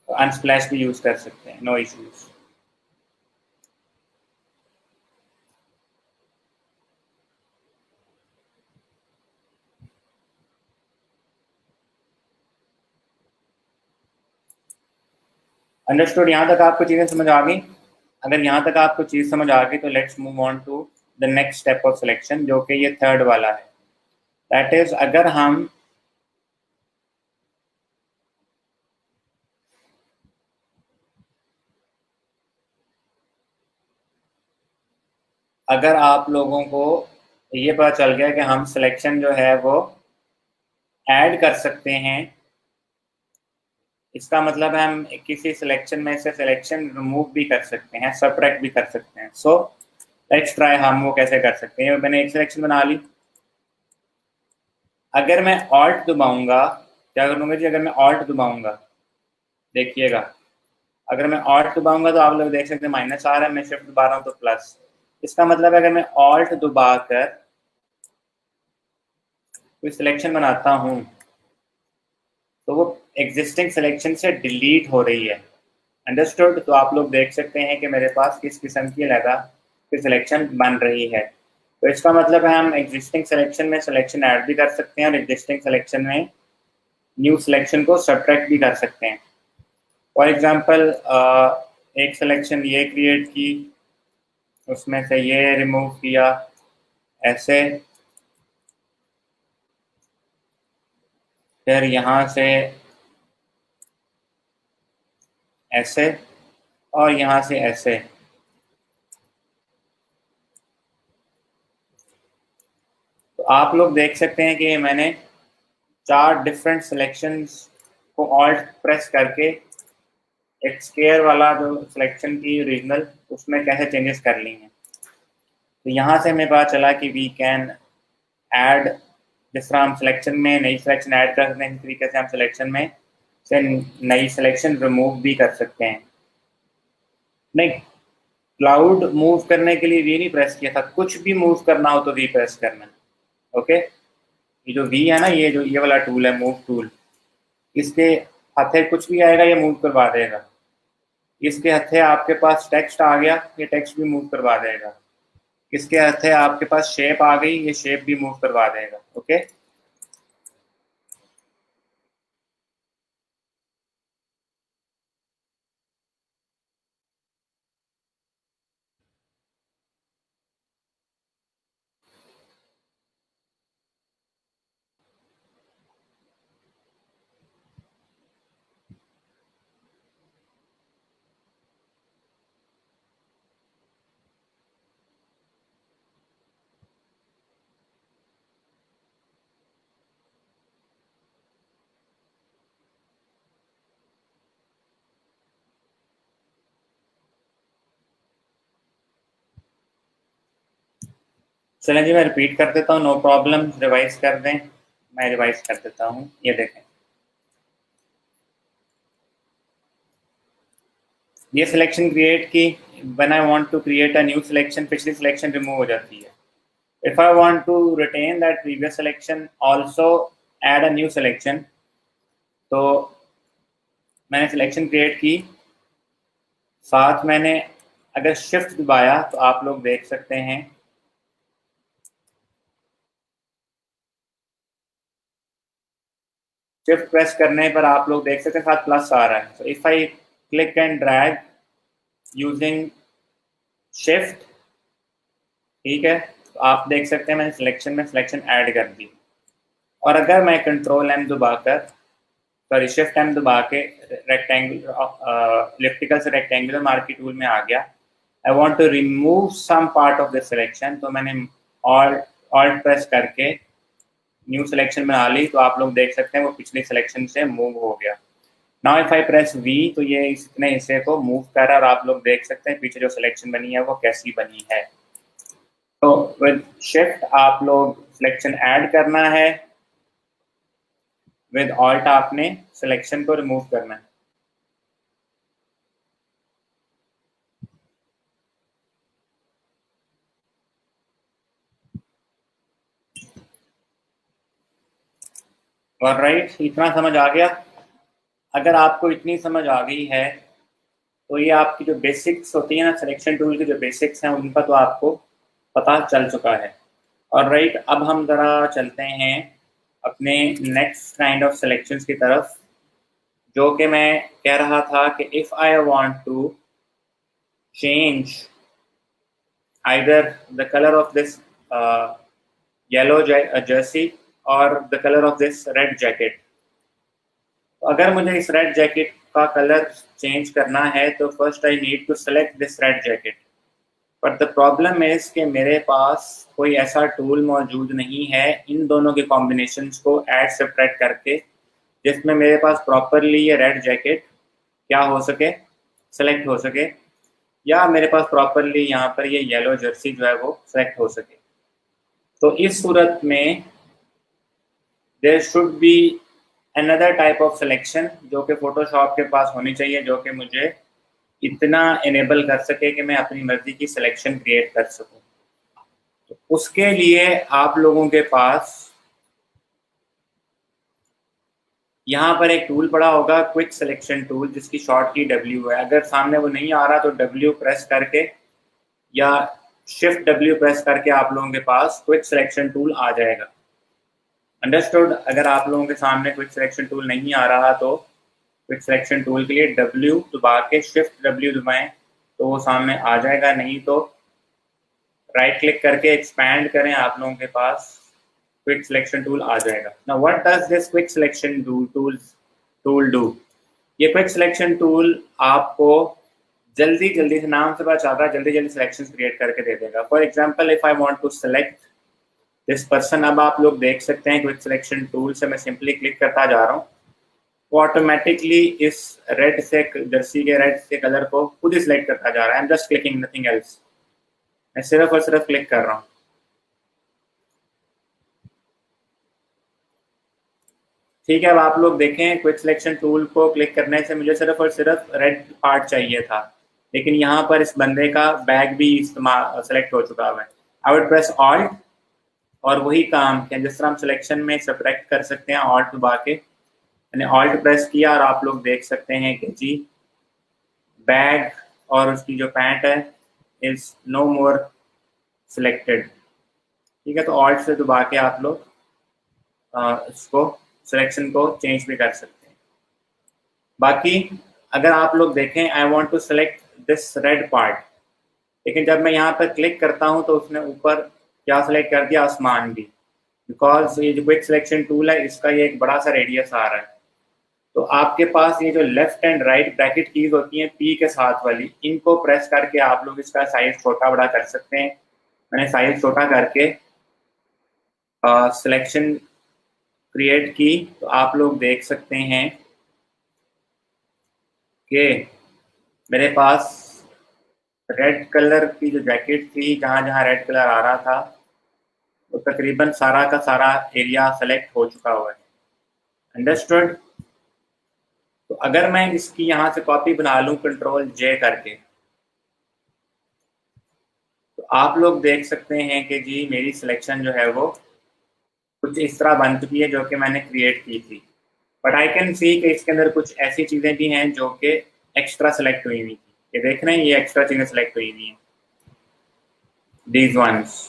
अनस्प्लैश भी यूज़ कर सकते हैं, नो इश्यूज। अंडरस्टूड, यहाँ तक आपको चीज़ें समझ आ गई? अगर यहाँ तक आपको चीज़ समझ आ गई तो let's move on to the next step of selection, जो कि ये थर्ड वाला है। दैट इज, अगर आप लोगों को ये पता चल गया कि हम सिलेक्शन जो है वो ऐड कर सकते हैं, इसका मतलब है हम किसी सिलेक्शन में से सिलेक्शन रिमूव भी कर सकते हैं, सबट्रैक्ट भी कर सकते हैं। सो लेट्स ट्राई, हम वो कैसे कर सकते हैं। मैंने एक सिलेक्शन बना ली। अगर मैं ऑल्ट दबाऊंगा, क्या करूंगा जी, अगर मैं ऑल्ट दबाऊंगा, देखिएगा, अगर मैं ऑल्ट दबाऊंगा तो आप लोग देख सकते हैं माइनस आ रहा है, मैं शिफ्ट दबा रहा हूँ तो प्लस। इसका मतलब है अगर मैं ऑल्ट दबा कर कोई सिलेक्शन बनाता हूँ तो वो एग्जिस्टिंग सिलेक्शन से डिलीट हो रही है। अंडरस्टूड? तो आप लोग देख सकते हैं कि मेरे पास किस किस्म की लगा की सिलेक्शन बन रही है। तो इसका मतलब है हम एग्जिस्टिंग सिलेक्शन में सिलेक्शन ऐड भी कर सकते हैं और एग्जिस्टिंग सिलेक्शन में न्यू सिलेक्शन को सब्ट्रैक्ट भी कर सकते हैं। फॉर एग्जांपल, एक सिलेक्शन ये क्रिएट की, उसमें से ये रिमूव किया, ऐसे, फिर यहाँ से ऐसे, और यहाँ से ऐसे। तो आप लोग देख सकते हैं कि मैंने चार डिफरेंट सिलेक्शंस को ऑल्ट प्रेस करके एक स्क्वायर वाला जो सिलेक्शन की ओरिजिनल, उसमें कैसे चेंजेस कर ली हैं। तो यहाँ से हमें पता चला कि वी कैन ऐड, जिस तरह हम सिलेक्शन में नई सिलेक्शन ऐड कर सकते हैं, इस तरीके से हम सिलेक्शन में से नई सिलेक्शन रिमूव भी कर सकते हैं। नहीं, क्लाउड मूव करने के लिए वी नहीं प्रेस किया था, कुछ भी मूव करना हो तो वी प्रेस करना। ओके, ये जो वी है ना, ये जो ये वाला टूल है, मूव टूल, इसके हथे कुछ भी आएगा ये मूव करवा देगा। इसके हथे आपके पास टेक्स्ट आ गया, ये टेक्स्ट भी मूव करवा देगा। इसके हथे आपके पास शेप आ गई, ये शेप भी मूव करवा देगा। ओके, चलें जी, मैं रिपीट कर देता हूँ, नो प्रॉब्लम, रिवाइज कर दें। मैं रिवाइज कर देता हूँ, ये देखें, ये सिलेक्शन क्रिएट की। When I want to create a new selection, पिछली सिलेक्शन रिमूव हो जाती है। If I want to retain that previous selection, also add a new selection, तो मैंने सिलेक्शन क्रिएट की, साथ मैंने अगर शिफ्ट दबाया तो आप लोग देख सकते हैं शिफ्ट प्रेस करने पर आप लोग देख सकते हैं साथ प्लस आ रहा है। So if I click and drag using shift, ठीक है, तो आप देख सकते हैं मैंने सिलेक्शन में सिलेक्शन ऐड कर दी। और अगर मैं कंट्रोल एम दबाकर, सॉरी शिफ्ट एम दबा के रेक्टेंगुलर इलेक्ट्रिकल से रेक्टेंगुलर मार्की टूल में आ गया, I want to remove some part of this selection, तो मैंने ऑल्ट ऑल्ट प्रेस करके न्यू सिलेक्शन बना ली, तो आप लोग देख सकते हैं वो पिछली सिलेक्शन से मूव हो गया। Now if I press V तो ये इतने हिस्से को मूव कर रहा है, और आप लोग देख सकते हैं पीछे जो सिलेक्शन बनी है वो कैसी बनी है। तो विद शिफ्ट आप लोग सिलेक्शन ऐड करना है, विद ऑल्ट आपने सिलेक्शन को रिमूव करना है। ऑलराइट, इतना समझ आ गया? अगर आपको इतनी समझ आ गई है तो ये आपकी जो बेसिक्स होती है ना, सिलेक्शन टूल की जो बेसिक्स हैं उनका तो आपको पता चल चुका है। ऑलराइट, अब हम ज़रा चलते हैं अपने नेक्स्ट काइंड ऑफ सिलेक्शंस की तरफ, जो कि मैं कह रहा था कि if I want to change either the colour of this yellow jersey और the colour of this red jacket. तो अगर मुझे इस रेड जैकेट का कलर चेंज करना है तो first I need to select this red jacket. But the problem is कि मेरे पास कोई ऐसा टूल मौजूद नहीं है इन दोनों के कॉम्बिनेशंस को ऐड सब्ट्रैक्ट करके जिसमें मेरे पास प्रॉपरली ये रेड जैकेट क्या हो सके, सेलेक्ट हो सके, या मेरे पास प्रॉपरली यहाँ पर ये येलो जर्सी जो है वो सेलेक्ट हो सके। तो इस सूरत में there should be another type of selection जो कि फोटोशॉप के पास होनी चाहिए, जो कि मुझे इतना इनेबल कर सके कि मैं अपनी मर्जी की सिलेक्शन क्रिएट कर सकूं। तो उसके लिए आप लोगों के पास यहाँ पर एक टूल पड़ा होगा, क्विक सिलेक्शन टूल, जिसकी शॉर्ट की W है। अगर सामने वो नहीं आ रहा तो W प्रेस करके या शिफ्ट W प्रेस करके आप लोगों के पास क्विक सिलेक्शन टूल आ जाएगा। अंडरस्टूड? अगर आप लोगों के सामने क्विक सिलेक्शन टूल नहीं आ रहा तो क्विक सिलेक्शन टूल के लिए W दबा के शिफ्ट W दबाएं तो वो सामने आ जाएगा, नहीं तो राइट क्लिक करके एक्सपैंड करें, आप लोगों के पास क्विक सिलेक्शन टूल आ जाएगा। Now what does this quick selection tool do? ये क्विक सिलेक्शन टूल आपको जल्दी जल्दी से, नाम से पता चल रहा है, जल्दी जल्दी सिलेक्शन क्रिएट करके दे देगा। For example, if I want to select this person, अब आप लोग देख सकते हैं क्विक सिलेक्शन टूल से मैं सिंपली क्लिक करता जा रहा हूँ, वो ऑटोमेटिकली इस रेड से, जर्सी के रेड से कलर को खुद ही सिलेक्ट करता जा रहा है। I am just clicking, nothing else. मैं सिर्फ और सिर्फ क्लिक कर रहा हूँ। ठीक है, अब आप लोग देखें, क्विक सिलेक्शन टूल को क्लिक करने से मुझे सिर्फ और सिर्फ रेड पार्ट चाहिए था, लेकिन यहाँ पर इस बंदे का बैग भी इस्तेमाल सेलेक्ट हो चुका है। आई वुड प्रेस ऑल्ट और वही काम किया जिस तरह हम सिलेक्शन में सब्ट्रैक्ट कर सकते हैं, ऑल्ट दबा के मैंने ऑल्ट प्रेस किया और आप लोग देख सकते हैं कि जी बैग और उसकी जो पैंट है इज नो मोर सिलेक्टेड। ठीक है, तो ऑल्ट से दबा के आप लोग इसको सिलेक्शन को चेंज भी कर सकते हैं। बाकी अगर आप लोग देखें, I want to select this red part, लेकिन जब मैं यहाँ पर क्लिक करता हूँ तो उसने ऊपर क्या सेलेक्ट कर दिया, आसमान भी, बिकॉज ये जो क्विक सिलेक्शन टूल है इसका ये एक बड़ा सा रेडियस आ रहा है। तो आपके पास ये जो left and right bracket keys होती हैं पी के साथ वाली, इनको प्रेस करके आप लोग इसका साइज छोटा बड़ा कर सकते हैं। मैंने साइज छोटा करके सिलेक्शन क्रिएट की, तो आप लोग देख सकते हैं कि मेरे पास रेड कलर की जो जैकेट थी, जहाँ जहाँ रेड कलर आ रहा था, तो तकरीबन सारा का सारा एरिया सेलेक्ट हो चुका हुआ है। अंडरस्टूड? तो अगर मैं इसकी यहाँ से कॉपी बना लूँ कंट्रोल जे करके, तो आप लोग देख सकते हैं कि जी मेरी सिलेक्शन जो है वो कुछ इस तरह बन चुकी है जो कि मैंने क्रिएट की थी। बट आई कैन सी कि इसके अंदर कुछ ऐसी चीज़ें भी हैं जो कि एक्स्ट्रा सेलेक्ट हुई हुई थी। ये देख रहे हैं, ये एक्स्ट्रा चीज़ें सेलेक्ट हुई हुई हैं, these ones,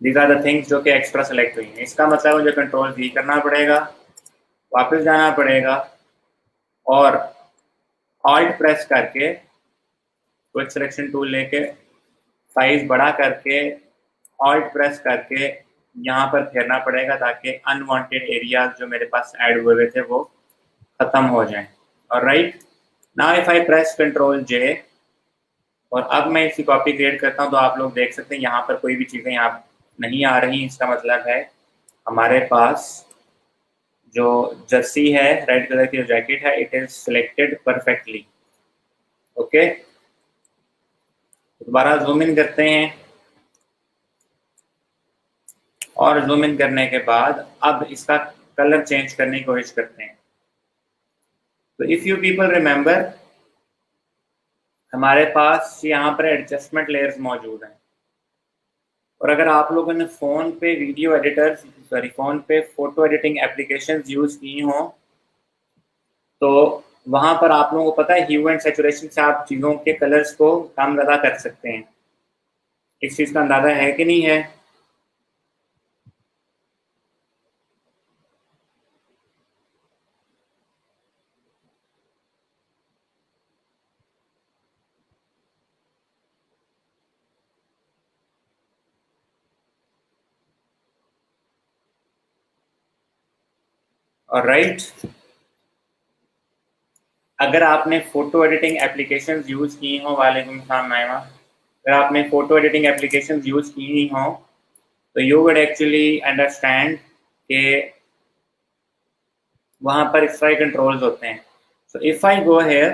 these are the things जो कि एक्स्ट्रा सेलेक्ट हुई हैं। इसका मतलब मुझे कंट्रोल जी करना पड़ेगा, वापस जाना पड़ेगा और ऑल्ट प्रेस करके क्विक सिलेक्शन टूल लेके साइज बड़ा करके ऑल्ट प्रेस करके यहाँ पर फेरना पड़ेगा ताकि अनवांटेड एरियाज जो मेरे पास ऐड हुए थे वो खत्म हो जाएं। और right now if I press control J और अब मैं इसकी कॉपी क्रिएट करता हूँ, तो आप लोग देख सकते हैं यहाँ पर कोई भी चीज़ें यहाँ नहीं आ रही। इसका मतलब है हमारे पास जो जर्सी है, रेड कलर की जो जैकेट है, it is selected perfectly. Okay, दोबारा जूम इन करते हैं। और जूम इन करने के बाद अब इसका कलर चेंज करने की कोशिश करते हैं। तो इफ यू पीपल रिमेंबर, हमारे पास यहाँ पर एडजस्टमेंट लेयर्स मौजूद हैं, और अगर आप लोगों ने फ़ोन पे वीडियो एडिटर्स सॉरी फ़ोन पे फ़ोटो एडिटिंग एप्लीकेशंस यूज़ की हों तो वहाँ पर आप लोगों को पता है ह्यू एंड सैचुरेशन से आप चीज़ों के कलर्स को कम ज़्यादा कर सकते हैं। इस चीज़ का अंदाज़ा है कि नहीं है? ऑलराइट, अगर आपने फ़ोटो एडिटिंग एप्लीकेशंस यूज़ की हों, वालेकुम सलाम नाइमा, अगर आपने फ़ोटो एडिटिंग एप्लीकेशंस यूज़ की हों तो यू वुड एक्चुअली अंडरस्टैंड कि वहाँ पर इस तरह कंट्रोल्स होते हैं। So if I go here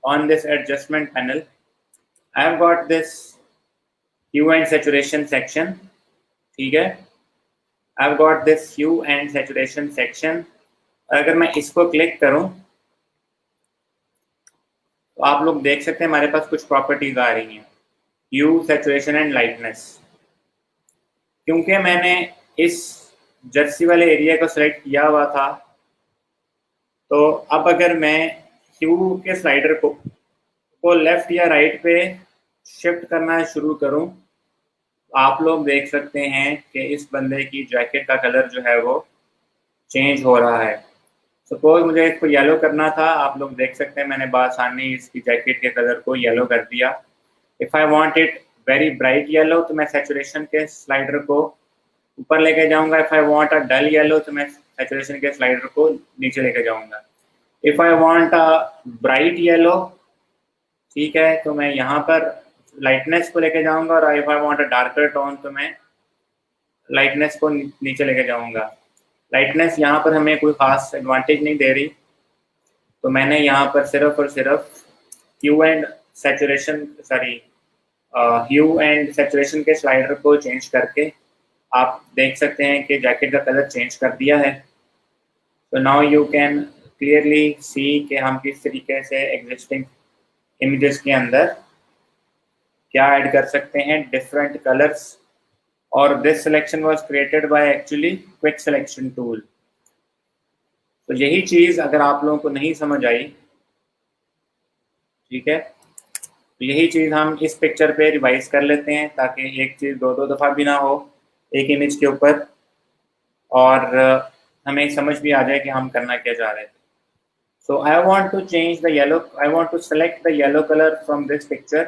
on this adjustment panel, I have got this hue and saturation section, ठीक है? I've got this hue and saturation section। अगर मैं इसको क्लिक करूं तो आप लोग देख सकते हैं हमारे पास कुछ प्रॉपर्टीज आ रही हैं, ह्यू, सैचुरेशन एंड लाइटनेस। क्योंकि मैंने इस जर्सी वाले एरिया को सिलेक्ट किया हुआ था, तो अब अगर मैं ह्यू के स्लाइडर को लेफ्ट या राइट पे शिफ्ट करना शुरू करूं, आप लोग देख सकते हैं कि इस बंदे की जैकेट का कलर जो है वो चेंज हो रहा है। सपोज मुझे इसको येलो करना था, आप लोग देख सकते हैं मैंने बआसानी इसकी जैकेट के कलर को येलो कर दिया। If I want it very bright yellow तो मैं सैचुरेशन के स्लाइडर को ऊपर लेके जाऊंगा। If I want a dull yellow तो मैं सैचुरेशन के स्लाइडर को नीचे लेके जाऊंगा। If I want a bright yellow, ठीक है, तो मैं यहाँ पर लाइटनेस को लेके जाऊंगा, और if I want a darker tone तो मैं लाइटनेस को नीचे लेके जाऊंगा। लाइटनेस यहाँ पर हमें कोई खास एडवांटेज नहीं दे रही, तो मैंने यहाँ पर सिर्फ और सिर्फ hue and saturation hue and saturation के स्लाइडर को चेंज करके आप देख सकते हैं कि जैकेट का कलर चेंज कर दिया है। तो now you can clearly see कि हम किस तरीके से एग्जिस्टिंग इमेजेस के अंदर क्या ऐड कर सकते हैं, डिफरेंट कलर्स। और this selection was created by actually quick selection tool. तो यही चीज़ अगर आप लोगों को नहीं समझ आई, ठीक है, तो यही चीज़ हम इस पिक्चर पे रिवाइज कर लेते हैं ताकि एक चीज़ दो दो दफ़ा भी ना हो एक इमेज के ऊपर, और हमें समझ भी आ जाए कि हम करना क्या चाह रहे थे। So I want to change the yellow, I want to select the yellow color from this picture.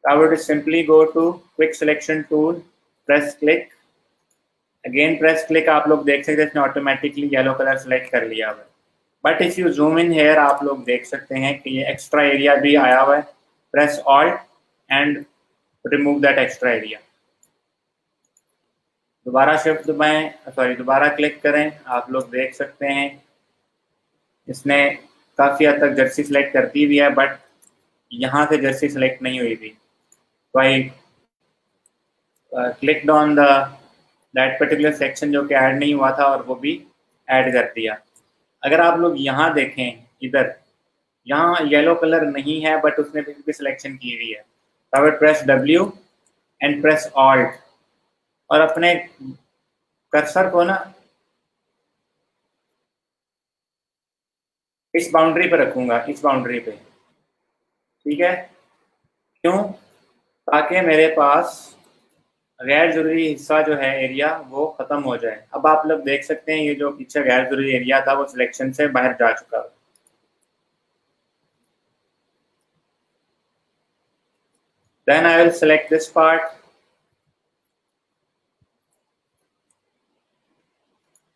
I would simply go to quick selection tool, press click, again press click। आप लोग देख सकते हैं इसने ऑटोमेटिकली येलो कलर सेलेक्ट कर लिया हुआ है। But if you zoom in here, आप लोग देख सकते हैं कि ये एक्स्ट्रा एरिया भी आया हुआ है। Press alt and remove that extra area. दोबारा शिफ्ट दबाएं, सॉरी दोबारा क्लिक करें, आप लोग देख सकते हैं इसने काफ़ी हद तक जर्सी सेलेक्ट कर दी हुई है, बट यहाँ से जर्सी सेलेक्ट नहीं हुई थी। तो I clicked on the that particular section जो कि ऐड नहीं हुआ था, और वो भी ऐड कर दिया। अगर आप लोग यहाँ देखें, इधर यहाँ येलो कलर नहीं है, बट उसने फिर भी सिलेक्शन की हुई है। तो आई press W and press alt, और अपने कर्सर को ना इस बाउंड्री पे रखूंगा, इस बाउंड्री पे, ठीक है। क्यों? ताकि मेरे पास गैर जरूरी हिस्सा जो है एरिया वो खत्म हो जाए। अब आप लोग देख सकते हैं ये जो पीछे गैर जरूरी एरिया था वो सिलेक्शन से बाहर जा चुका है। Then I will select this part।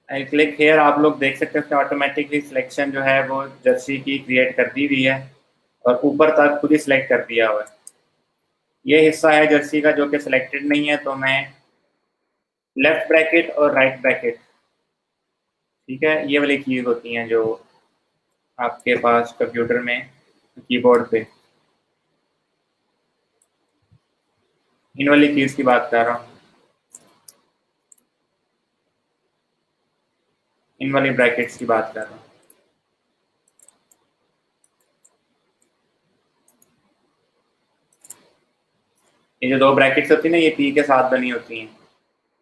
I click here, आप लोग देख सकते हैं ऑटोमेटिकली सिलेक्शन जो है वो जर्सी की क्रिएट कर दी हुई है, और ऊपर तक खुद ही सिलेक्ट कर दिया हुआ है। ये हिस्सा है जर्सी का जो कि सिलेक्टेड नहीं है, तो मैं लेफ्ट ब्रैकेट और राइट ब्रैकेट, ठीक है, ये वाली कीज होती हैं जो आपके पास कंप्यूटर में कीबोर्ड पे, इन वाली कीज की बात कर रहा हूँ। इन वाली ब्रैकेट्स की बात कर रहा हूँ। ये जो दो ब्रैकेट्स होती है ना, ये पी के साथ बनी होती हैं,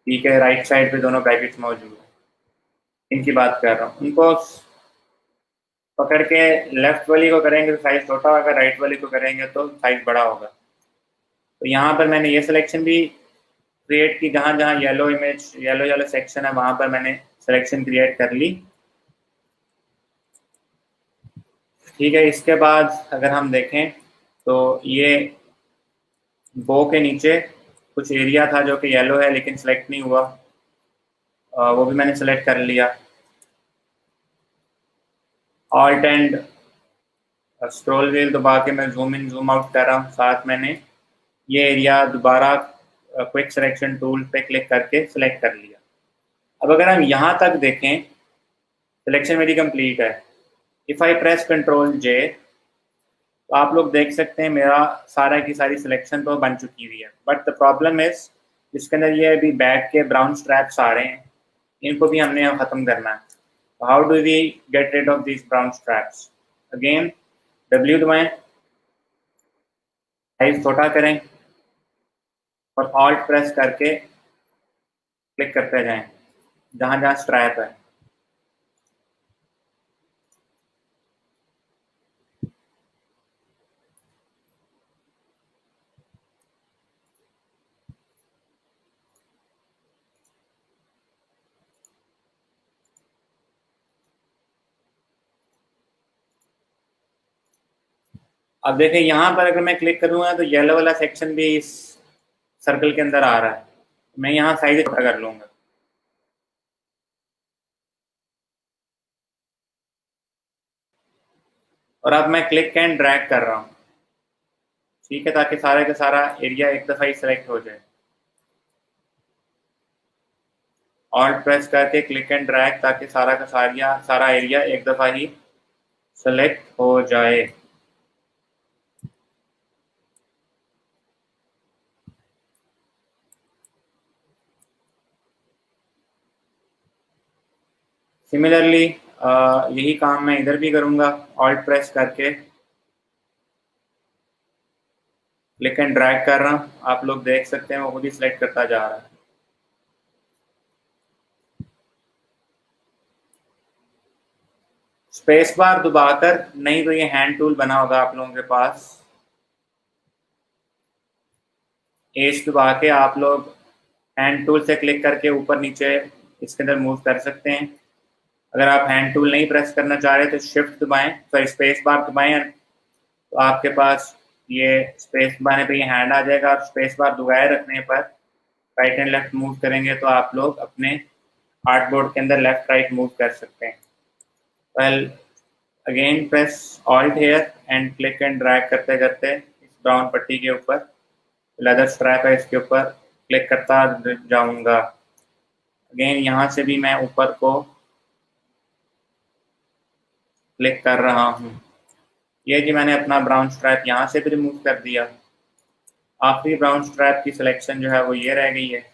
पी के राइट साइड पे दोनों ब्रैकेट्स मौजूद हैं, इनकी बात कर रहा हूँ। उनको पकड़ के लेफ्ट वाली को करेंगे तो साइज छोटा होगा, राइट वाली को करेंगे तो साइज बड़ा होगा। तो यहाँ पर मैंने ये सिलेक्शन भी क्रिएट की, जहाँ जहाँ येलो इमेज, येलो सेक्शन है, वहां पर मैंने सिलेक्शन क्रिएट कर ली। ठीक है, इसके बाद अगर हम देखें तो ये बो के नीचे कुछ एरिया था जो कि येलो है लेकिन सिलेक्ट नहीं हुआ, वो भी मैंने सेलेक्ट कर लिया। ऑल्ट एंड स्क्रॉल व्हील दबा के मैं जूम इन जूम आउट कर रहा हूँ, साथ मैंने ये एरिया दोबारा क्विक सिलेक्शन टूल पे क्लिक करके सिलेक्ट कर लिया। अब अगर हम यहाँ तक देखें, सिलेक्शन मेरी कंप्लीट है। If I press control J, तो आप लोग देख सकते हैं मेरा सारा की सारी सिलेक्शन तो बन चुकी हुई है, बट द प्रॉब्लम इज इसके अंदर ये अभी बैक के ब्राउन स्ट्रैप्स आ रहे हैं, इनको भी हमने यहाँ खत्म करना है। How do we get rid of this brown straps? Again W दबाएं, साइज छोटा करें और ऑल्ट प्रेस करके क्लिक करते जाएं जहां जहां स्ट्रैप है। अब देखें यहाँ पर अगर मैं क्लिक करूंगा तो येलो वाला सेक्शन भी इस सर्कल के अंदर आ रहा है। मैं यहाँ साइज छोटा कर लूंगा। और अब मैं क्लिक एंड ड्रैग कर रहा हूँ, ठीक है, ताकि सारे का सारा एरिया एक दफ़ा ही सिलेक्ट हो जाए। ऑल्ट प्रेस करके क्लिक एंड ड्रैग, ताकि सारा का सारा एरिया एक दफ़ा ही सेलेक्ट हो जाए। सिमिलरली यही काम मैं इधर भी करूंगा। ऑल्ट प्रेस करके क्लिक एंड ड्रैग कर रहा हूँ, आप लोग देख सकते हैं वो खुद ही सिलेक्ट करता जा रहा है। स्पेस बार दबाकर, नहीं तो ये हैंड टूल बना होगा आप लोगों के पास, एज दबा के आप लोग हैंड टूल से क्लिक करके ऊपर नीचे इसके अंदर मूव कर सकते हैं। अगर आप हैंड टूल नहीं प्रेस करना चाह रहे तो शिफ्ट दबाएं, सॉरी स्पेस बार दबाएं, तो आपके पास ये स्पेस दबाने पे ये हैंड आ जाएगा। और स्पेस बार दबाए रखने पर राइट एंड लेफ्ट मूव करेंगे तो आप लोग अपने आर्ट बोर्ड के अंदर लेफ्ट राइट मूव कर सकते हैं। Well, again press Alt here and click and drag करते करते इस ब्राउन पट्टी के ऊपर, लेदर स्ट्रैप है इसके ऊपर क्लिक करता जाऊंगा। अगेन यहाँ से भी मैं ऊपर को क्लिक कर रहा हूँ। ये जी मैंने अपना ब्राउन स्ट्रैप यहाँ से भी रिमूव कर दिया। आखिरी ब्राउन स्ट्रैप की सिलेक्शन जो है वो ये रह गई है।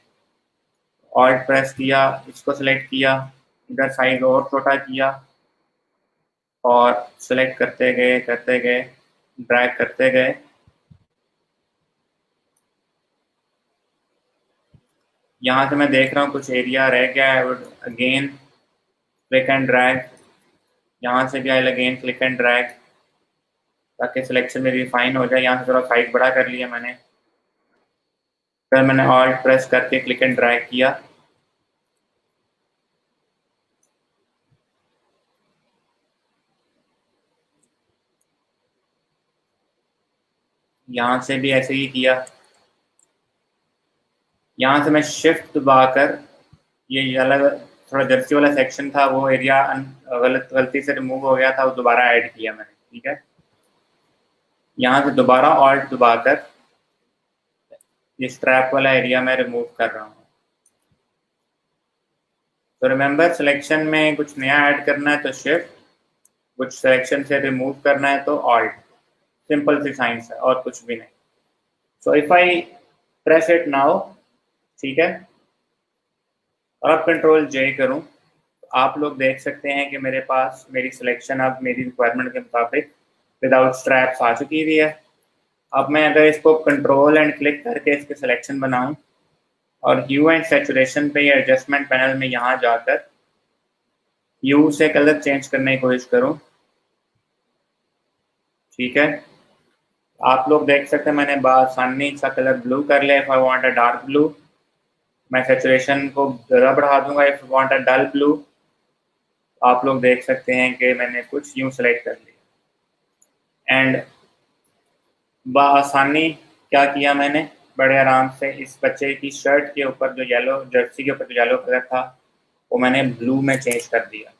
ऑल्ट प्रेस किया, इसको सिलेक्ट किया, इधर साइज और छोटा किया और सिलेक्ट करते गए, ड्रैग करते गए। यहाँ से मैं देख रहा हूँ कुछ एरिया रह गया है, अगेन क्लिक एंड ड्रैग, यहाँ से भी I again click and drag, ताकि सिलेक्शन में रिफाइन हो जाए। यहाँ से थोड़ा साइज बड़ा कर लिया मैंने, फिर मैंने ऑल्ट प्रेस करके क्लिक एंड ड्रैग किया। यहाँ से भी ऐसे ही किया। यहाँ से मैं शिफ्ट दबाकर ये अलग थोड़ा जर्सी वाला सेक्शन था, वो एरिया गलती से रिमूव हो गया था, वो दोबारा ऐड किया मैंने, ठीक है। यहाँ से दोबारा ऑल्ट दबाकर ये स्ट्रैप वाला एरिया मैं रिमूव कर रहा हूँ। तो रिमेंबर, सिलेक्शन में कुछ नया ऐड करना है तो शिफ्ट, कुछ सिलेक्शन से रिमूव करना है तो ऑल्ट। सिंपल सी साइंस है और कुछ भी नहीं। सो if I press it now, ठीक है, और अब कंट्रोल जे करूं, तो आप लोग देख सकते हैं कि मेरे पास मेरी सिलेक्शन अब मेरी रिक्वायरमेंट के मुताबिक विदाउट स्ट्रैप्स आ चुकी हुई है। अब मैं अगर इसको कंट्रोल एंड क्लिक करके इसके सिलेक्शन बनाऊं और ह्यू एंड सैचुरेशन पे या एडजस्टमेंट पैनल में यहाँ जाकर ह्यू से कलर चेंज करने की कोशिश करूं, ठीक है, आप लोग देख सकते हैं मैंने आसानी सा कलर ब्लू कर लिया। If I want a dark blue, मैं सैचुरेशन को ज़रा बढ़ा दूंगा। If I want a dull blue, आप लोग देख सकते हैं कि मैंने कुछ यूं सेलेक्ट कर लिया एंड बआसानी क्या किया मैंने, बड़े आराम से इस बच्चे की शर्ट के ऊपर जो येलो, जर्सी के ऊपर जो येलो कलर था वो मैंने ब्लू में चेंज कर दिया।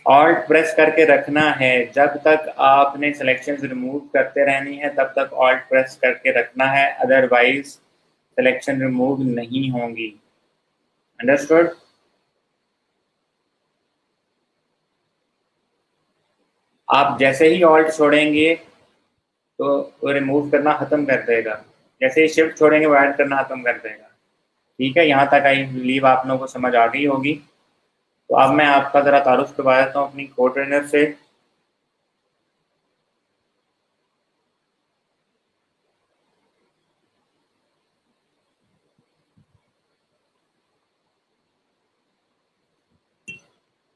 ऑल्ट प्रेस करके रखना है, जब तक आपने सिलेक्शंस रिमूव करते रहनी है तब तक ऑल्ट प्रेस करके रखना है, अदरवाइज सिलेक्शन रिमूव नहीं होंगी। अंडरस्टूड? आप जैसे ही ऑल्ट छोड़ेंगे तो वो रिमूव करना ख़त्म कर देगा, जैसे ही शिफ्ट छोड़ेंगे वो ऐड करना ख़त्म कर देगा। ठीक है, यहाँ तक आई बिलीव आप लोगों को समझ आ गई होगी। तो अब मैं आपका ज़रा तारुफ करवा देता हूँ अपनी को ट्रेनर से।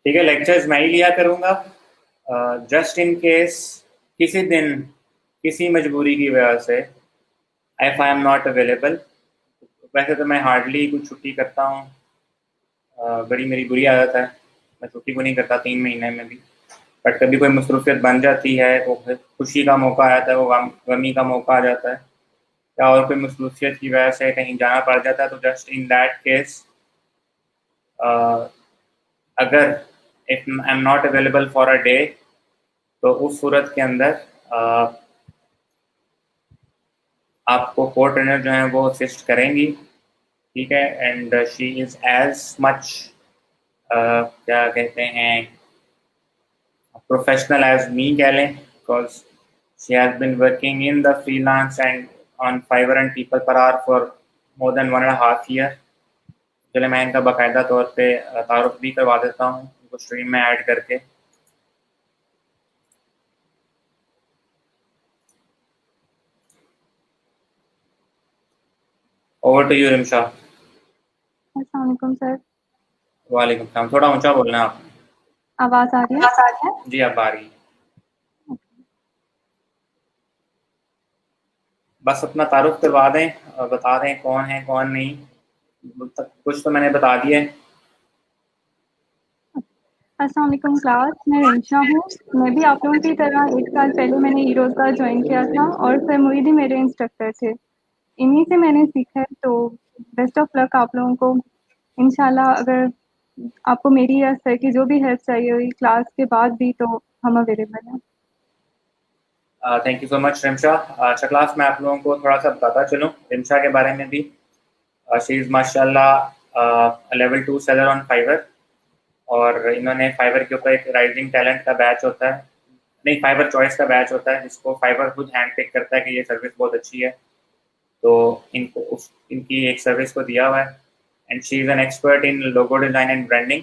ठीक है, लेक्चर्स मैं ही लिया करूँगा। जस्ट इन केस किसी दिन किसी मजबूरी की वजह से if I am not available, वैसे तो मैं हार्डली कुछ छुट्टी करता हूँ, बड़ी मेरी बुरी आदत है, मैं छुट्टी को नहीं करता 3 महीने में भी, बट कभी कोई मसरूफियत बन जाती है, वो खुशी का मौका आ जाता है, वो गमी का मौका आ जाता है, या और कोई मसरूफियत की वजह से कहीं जाना पड़ जाता है, तो जस्ट इन दैट केस अगर if I am not available for a day, तो उस सूरत के अंदर आपको को ट्रेनर जो है वो असिस्ट करेंगी। ठीक है, and she is as much क्या कहते हैं प्रोफेशनल एज मी कह लें, because she has been working in the freelance and on Fiverr and People Per Hour for more than 1.5 year. चले मैं इनका बाकायदा तौर पे तारुफ भी करवा देता हूँ उनको स्ट्रीम में ऐड करके। Over to you Rimsha.
अस्सलाम वालेकुम सर।
वालेकुम सलाम, थोड़ा ऊंचा बोलना है आप।
आवाज़ आ रही है?
जी अब आ रही है। बस अपना तारुफ करवा दें और बता दें कौन है कौन नहीं, कुछ तो मैंने बता दिया है।
अस्सलाम वालेकुम क्लास, मैं रिंशा हूँ। मैं भी आप लोगों की तरह 1 साल पहले मैंने ई-रोज़गार ज्वाइन किया था और सर मुरीद ही मेरे इंस्ट्रक्टर थे। इन्हीं से मैंने सीखा है, तो बेस्ट ऑफ लक आप लोगों को। इंशाल्लाह अगर आपको मेरी या सर की जो भी हेल्प चाहिए हुई क्लास के बाद भी, तो हम अवेलेबल हैं।
Thank you so much Rimsha. अच्छा क्लास, मैं आप लोगों को थोड़ा सा बताता चलूँ रिमशा के बारे में भी। शी इज़ माशाल्लाह लेवल 2 सेलर ऑन फाइवर, और इन्होंने फाइवर के ऊपर एक राइजिंग टैलेंट का बैच होता है, नहीं फाइवर चॉइस का बैच होता है, जिसको फाइवर खुद हैंड पिक करता है कि ये सर्विस बहुत अच्छी है, तो इनकी एक सर्विस को दिया हुआ है। And she is an expert in logo design and branding.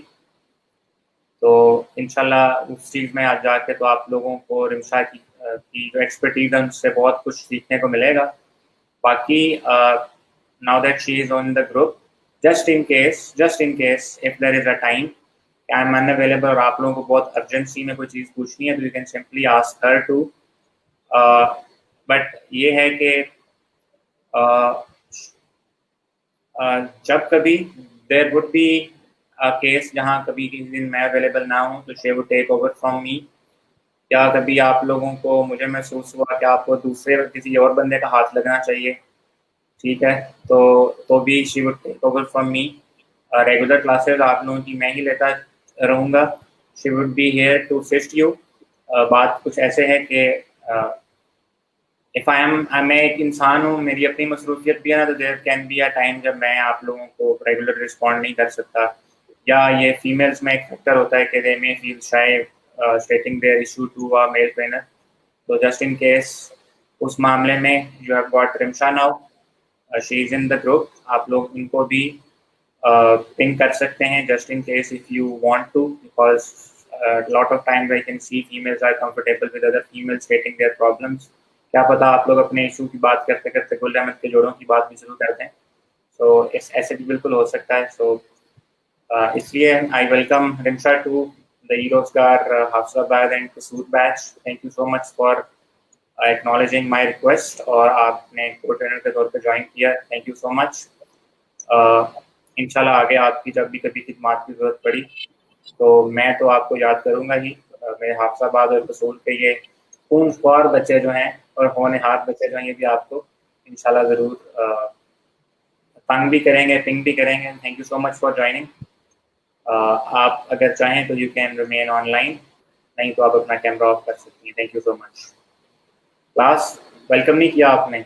तो इंशाल्लाह उस चीज़ में आज जाके तो आप लोगों को रिमशा की जो एक्सपर्टीज है उनसे बहुत कुछ सीखने को मिलेगा। बाकी now that she is on the group, just in case if there is a time I am unavailable और आप लोगों को बहुत अर्जेंसी में कोई चीज़ पूछनी है, तो you can simply ask her too. बट ये है कि जब कभी देयर वुड बी केस जहाँ कभी किसी दिन मैं अवेलेबल ना हूँ, तो she would take over from me. या कभी आप लोगों को मुझे महसूस हुआ कि आपको दूसरे किसी और बंदे का हाथ लगना चाहिए, ठीक है, तो भी she would take over from me. Regular classes आप लोगों की मैं ही लेता रहूँगा। She would be here to assist you. बात कुछ ऐसे है कि मैं एक इंसान हूँ, मेरी अपनी मसरूफियत भी है ना, तो there can be a time जब मैं आप लोगों को रेगुलर रिस्पॉन्ड नहीं कर सकता, या ये फीमेल्स में एक फैक्टर होता है कि they may feel shy stating their issue to a male trainer. तो जस्ट इन केस उस मामले में you have got Rimsha now, she is in the group, आप लोग इनको भी पिंग कर सकते हैं just in case if you want to, because lot of times I can see females are comfortable with other females stating their problems. क्या पता आप लोग अपने इशू की बात करते करते गुल अहमद के जोड़ों की बात भी शुरू कर दें, so ऐसे भी बिल्कुल हो सकता है. So इसलिए I welcome Rimsha to the e-Rozgar Hafsabad and Qusur batch. Thank you so much for acknowledging my request और आपने को-ट्रेनर के तौर पे ज्वाइन किया. Thank you so much. इंशाल्लाह आगे आपकी जब भी कभी खिदमत की जरूरत पड़ी तो मैं तो आपको याद करूंगा ही. मेरे हाफसाबाद और कसूर के ये खूनख्वार बच्चे जो हैं और होनहार बच्चे जो हैं, ये भी आपको इंशाल्लाह ज़रूर तंग भी करेंगे, पिंग भी करेंगे. Thank you so much for joining. आप अगर चाहें तो यू कैन रिमेन ऑनलाइन, नहीं तो आप अपना कैमरा ऑफ कर सकती हैं. Thank you so much. Class welcome नहीं किया आपने.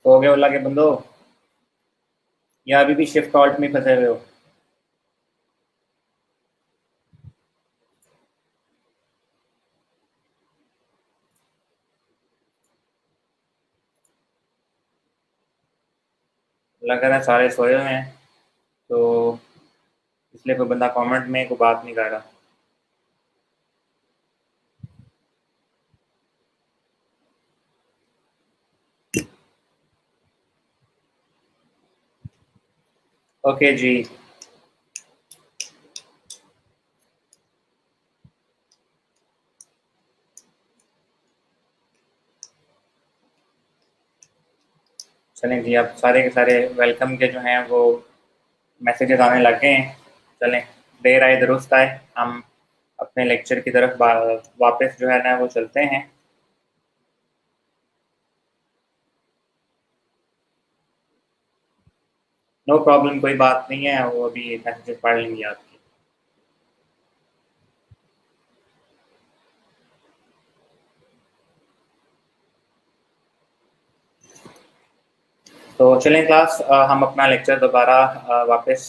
हो गए अल्लाह के बंदो, या अभी भी शिफ्ट ऑल्ट में फंसे हुए हो? लग रहा है सारे सोए हुए हैं, तो इसलिए कोई बंदा कमेंट में कोई बात नहीं कर रहा. ओके जी. चलें जी, अब सारे के सारे वेलकम के जो हैं वो मैसेजेस आने लग गए हैं. चलें, देर आए दुरुस्त आए, हम अपने लेक्चर की तरफ वापस जो है ना वो चलते हैं. नो प्रॉब्लम, कोई बात नहीं है, वो अभी मैसेजेस पढ़ लेंगे आपकी. तो चलें क्लास, हम अपना लेक्चर दोबारा वापस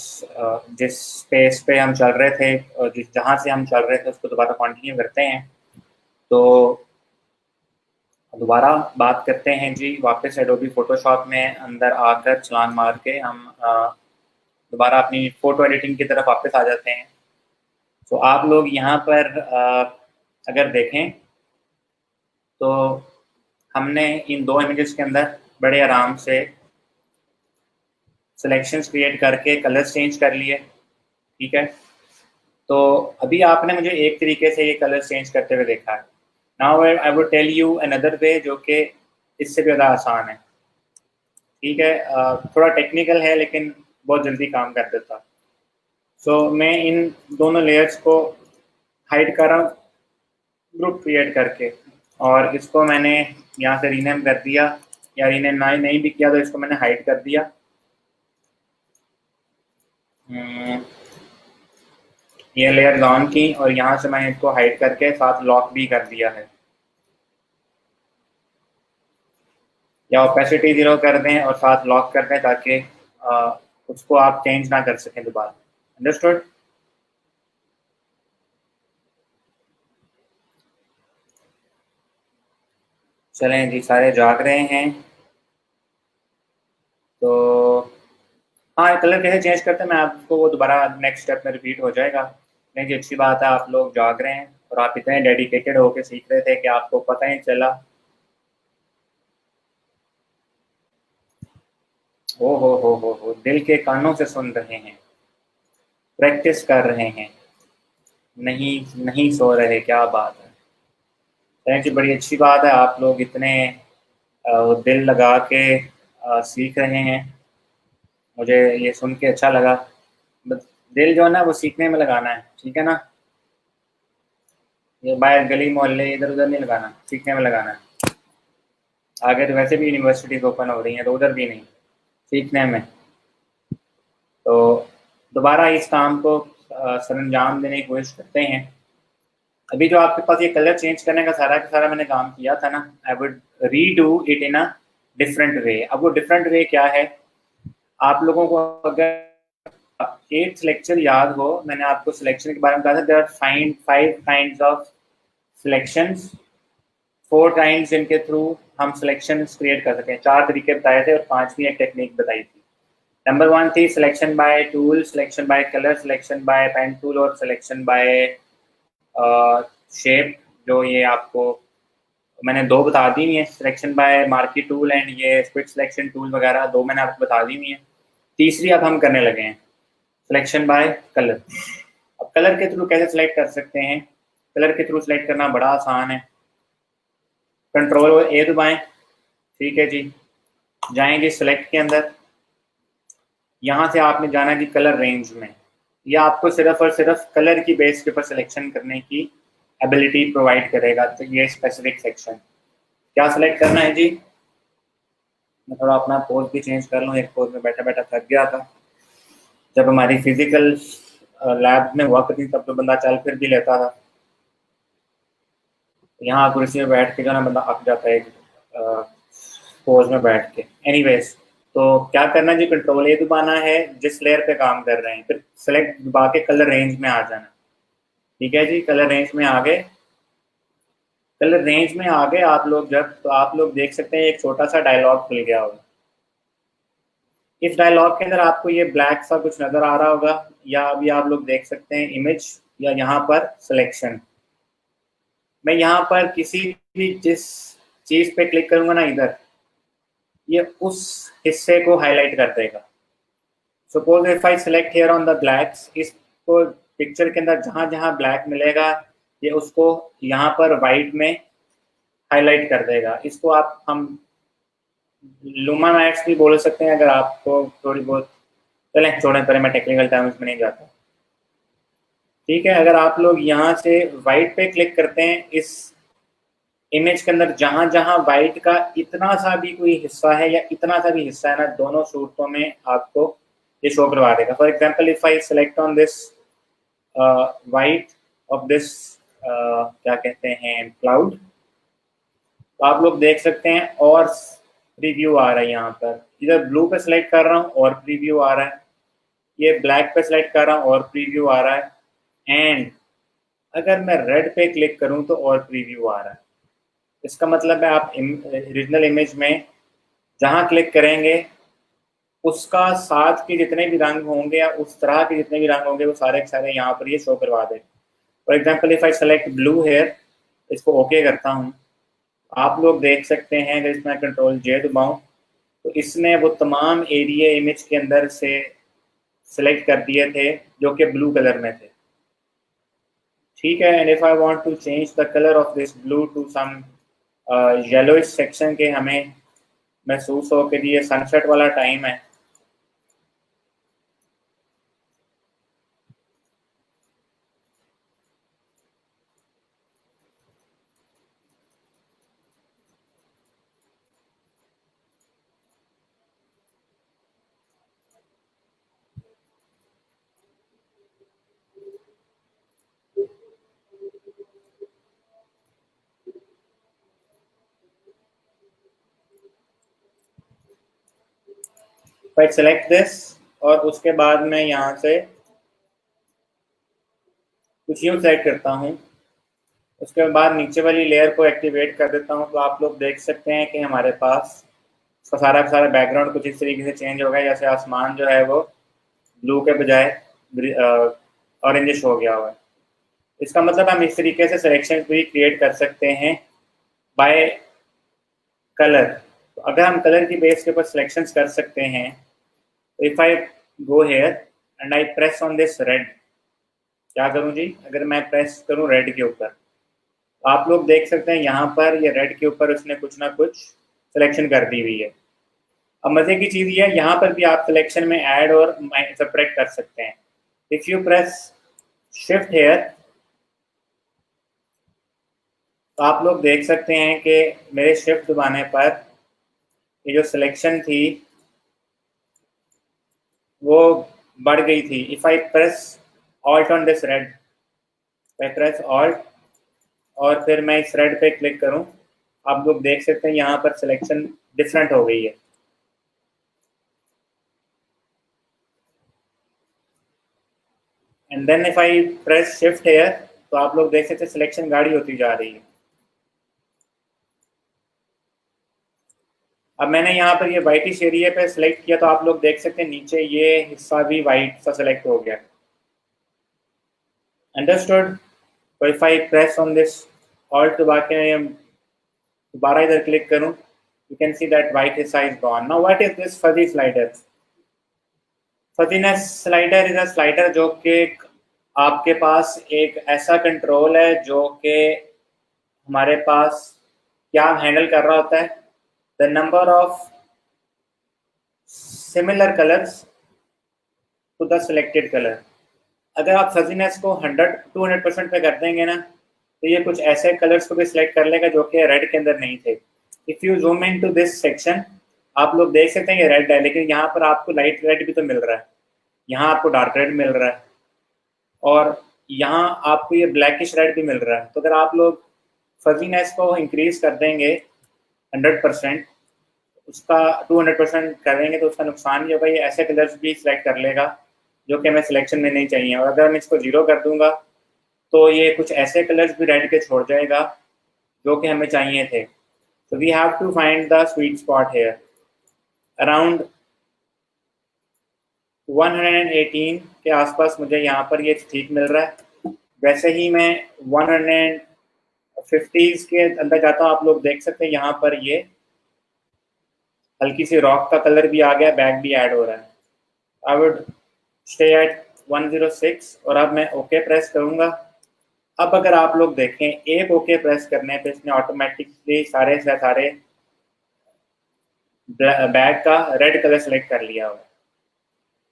जिस पेज पे हम चल रहे थे, जहाँ से हम चल रहे थे उसको दोबारा कंटिन्यू करते हैं. तो दोबारा बात करते हैं जी, वापस एडोबी फोटोशॉप में अंदर आकर छलांग मार के हम दोबारा अपनी फ़ोटो एडिटिंग की तरफ वापस आ जाते हैं. तो आप लोग यहाँ पर अगर देखें तो हमने इन दो इमेजेस के अंदर बड़े आराम से सिलेक्शंस क्रिएट करके कलर्स चेंज कर लिए. ठीक है, तो अभी आपने मुझे एक तरीके से ये कलर्स चेंज करते हुए देखा है. Now I would tell you another way जो कि इससे भी ज़्यादा आसान है. ठीक है, थोड़ा टेक्निकल है लेकिन बहुत जल्दी काम कर देता. सो मैं इन दोनों लेयर्स को हाइड कर रहा हूँ ग्रुप क्रिएट करके, और इसको मैंने यहाँ से रीनेम कर दिया, या रीनेम नहीं भी किया तो इसको मैंने हाइड कर दिया. ये लेयर ऑन की और यहाँ से मैंने इसको हाइड करके साथ लॉक भी कर दिया है, या ओपेसिटी 0 कर दें और साथ लॉक कर दें ताकि उसको आप चेंज ना कर सकें दोबारा. अंडरस्टूड? चलें जी, सारे जाग रहे हैं. तो हाँ, कलर कैसे चेंज करते हैं मैं आपको वो दोबारा नेक्स्ट स्टेप में रिपीट हो जाएगा. नहीं जी, अच्छी बात है, आप लोग जाग रहे हैं और आप इतने डेडिकेटेड होकर सीख रहे थे कि आपको पता ही चला. हो, दिल के कानों से सुन रहे हैं, प्रैक्टिस कर रहे हैं, नहीं सो रहे. क्या बात है जी, बड़ी अच्छी बात है. आप लोग इतने दिल लगा के सीख रहे हैं, मुझे ये सुन के अच्छा लगा. दिल जो है ना वो सीखने में लगाना है, ठीक है ना. ये बाहर गली मोहल्ले इधर उधर नहीं लगाना, सीखने में लगाना है. आगे तो वैसे भी यूनिवर्सिटीज़ ओपन हो रही हैं तो उधर भी नहीं, सीखने में. तो दोबारा इस काम को सरंजाम देने की कोशिश करते हैं. अभी जो आपके पास ये कलर चेंज करने का सारा मैंने काम किया था ना, I would redo it in a different way. अब वो डिफरेंट वे क्या है, आप लोगों को अगर 8th लेक्चर याद हो, मैंने आपको सिलेक्शन के बारे में बताया था। There are 5 kinds of selections, 4 kinds जिनके थ्रू हम सिलेक्शन क्रिएट कर सकते हैं। 4 तरीके बताए थे और 5वीं एक टेक्निक बताई थी। नंबर 1 थी selection by tool, selection by colour, selection by pen tool और सिलेक्शन बाय शेप। जो ये आपको मैंने 2 बता दी हुई है, selection by marquee tool and ये स्क्विड सिलेक्शन टूल वगैरह 2 मैंने आपको बता दी हुई है। तीसरी अब हम करने लगे हैं, सिलेक्शन बाय कलर। अब कलर के थ्रू कैसे सिलेक्ट कर सकते हैं? कलर के थ्रू सिलेक्ट करना बड़ा आसान है। कंट्रोल ए दबाएं, ठीक है जी। जाएंगे सिलेक्ट के अंदर, यहाँ से आपने जाना कि कलर रेंज में। यह आपको सिर्फ और सिर्फ कलर की बेस के ऊपर सिलेक्शन करने की एबिलिटी प्रोवाइड करेगा। तो ये स्पेसिफिक सेक्शन क्या सिलेक्ट करना है जी? मैं थोड़ा अपना पोज भी चेंज कर लूँ, एक पोज में बैठा बैठा थक गया था। जब हमारी फिजिकल लैब में हुआ करती तब तो बंदा चल फिर भी लेता था, यहाँ कुर्सी में बैठ के जो ना बंदा अक जाता है पोज में बैठ के। एनीवेज, तो क्या करना जी? कंट्रोल ए दबाना है जिस लेयर पे काम कर रहे हैं, फिर सेलेक्ट दबा के कलर रेंज में आ जाना। ठीक है जी, कलर रेंज में आ गए। कलर रेंज में आ गए आप लोग जब, तो आप लोग देख सकते हैं एक छोटा सा डायलॉग खुल गया होगा। इस डायलॉग के अंदर आपको ये ब्लैक सा कुछ नजर आ रहा होगा, या अभी आप लोग देख सकते हैं इमेज, या यहाँ पर सिलेक्शन। मैं यहाँ पर किसी भी जिस चीज पे क्लिक करूंगा ना इधर, ये उस हिस्से को हाईलाइट कर देगा। Suppose if I select here on the blacks, इसको पिक्चर के अंदर जहां जहां ब्लैक मिलेगा ये उसको यहाँ पर वाइट में हाईलाइट कर देगा। इसको आप हम लूमा मैक्स भी बोल सकते हैं अगर आपको थोड़ी बहुत, चलें छोड़ें पर मैं टेक्निकल टर्म्स में नहीं जाता। ठीक है, अगर आप लोग यहाँ से वाइट पे क्लिक करते हैं, इस इमेज के अंदर जहां जहां वाइट का इतना सा भी कोई हिस्सा है या इतना सा भी हिस्सा है ना, दोनों सूरतों में आपको ये शो करवा देगा। For example if I select on this white of this क्या कहते हैं क्लाउड, तो आप लोग देख सकते हैं और प्रीव्यू आ रहा है। यहाँ पर इधर ब्लू पे सिलेक्ट कर रहा हूँ और प्रीव्यू आ रहा है, ये ब्लैक पे सिलेक्ट कर रहा हूँ और प्रीव्यू आ रहा है, एंड अगर मैं रेड पे क्लिक करूँ तो और प्रीव्यू आ रहा है। इसका मतलब है आप ओरिजिनल इमेज में जहाँ क्लिक करेंगे उसका साथ के जितने भी रंग होंगे या उस तरह के जितने भी रंग होंगे वो सारे के सारे यहाँ पर ये शो करवा दें। For example if I select blue here, इसको ओके करता हूँ, आप लोग देख सकते हैं अगर इसमें कंट्रोल जे दबाऊँ तो इसने वो तमाम एरिया इमेज के अंदर से सिलेक्ट कर दिए थे जो कि ब्लू कलर में थे। ठीक है, and if I want to change the colour of this blue to some yellowish section के हमें महसूस हो कि ये सनसेट वाला टाइम है, आई सेलेक्ट दिस और उसके बाद मैं यहाँ से कुछ यूँ सेलेक्ट करता हूँ, उसके बाद नीचे वाली लेयर को एक्टिवेट कर देता हूँ, तो आप लोग देख सकते हैं कि हमारे पास उसका सारा का सारा बैकग्राउंड कुछ इस तरीके से चेंज हो गया, जैसे आसमान जो है वो ब्लू के बजाय ऑरेंजिश हो गया हुआ है। इसका मतलब हम इस तरीके से सिलेक्शन भी क्रिएट कर सकते हैं बाय कलर। तो अगर हम कलर की बेस के ऊपर सिलेक्शंस कर सकते हैं, if I go here and I press on this red, क्या करूं जी? अगर मैं प्रेस करूं रेड के ऊपर, तो आप लोग देख सकते हैं यहाँ पर ये रेड के ऊपर उसने कुछ ना कुछ सिलेक्शन कर दी हुई है। अब मजे की चीज ये है, यहाँ पर भी आप सिलेक्शन में ऐड और सब्ट्रैक्ट कर सकते हैं। If you press shift here, तो आप लोग देख सकते हैं कि मेरे शिफ्ट दबाने पर ये जो सिलेक्शन थी वो बढ़ गई थी। If I press alt on this red, मैं प्रेस ऑल्ट और फिर मैं इस रेड पे क्लिक करूं, आप लोग देख सकते हैं यहाँ पर सिलेक्शन डिफरेंट हो गई है। And then if I press shift here तो आप लोग देख सकते सिलेक्शन गाड़ी होती जा रही है। अब मैंने यहाँ पर ये वाइटिश एरिया पे सिलेक्ट किया तो आप लोग देख सकते हैं नीचे ये हिस्सा भी वाइट सा सिलेक्ट हो गया। अंडरस्टूड। तो if I press on this alt दबा के दोबारा इधर क्लिक करूं, you can see that white हिस्सा is gone. Now what is this fuzzy slider? Fuzziness slider is a slider जो कि आपके पास एक ऐसा कंट्रोल है जो कि हमारे पास क्या हैंडल कर रहा होता है, the number of similar colours to the selected colour. अगर आप फजीनेस को 100-200% पे कर देंगे ना तो ये कुछ ऐसे कलर्स को भी सिलेक्ट कर लेगा जो कि रेड के अंदर नहीं थे। If you zoom in to this section आप लोग देख सकते हैं ये रेड है, लेकिन यहाँ पर आपको लाइट रेड भी तो मिल रहा है, यहाँ आपको डार्क रेड मिल रहा है और यहाँ आपको ये ब्लैकिश रेड भी मिल रहा है। तो अगर आप लोग फजीनेस को इंक्रीज कर देंगे 100%, उसका 200% करेंगे तो उसका नुकसान ये होगा ये ऐसे कलर्स भी सिलेक्ट कर लेगा जो कि हमें सिलेक्शन में नहीं चाहिए। और अगर मैं इसको 0 कर दूंगा तो ये कुछ ऐसे कलर्स भी रेड के छोड़ जाएगा जो कि हमें चाहिए थे। तो we have to find the sweet spot here. Around 118 के आसपास मुझे यहाँ पर ये ठीक मिल रहा है। वैसे ही मैं 150s के अंदर जाता हूँ, आप लोग देख सकते हैं यहाँ पर ये हल्की सी रॉक का कलर भी आ गया, बैक भी ऐड हो रहा है। आई वुड स्टे एट 106 और अब मैं ओके प्रेस करूंगा। अब अगर आप लोग देखें एक ओके प्रेस करने पे इसने ऑटोमेटिकली सारे से सारे बैग का रेड कलर सेलेक्ट कर लिया हुआ।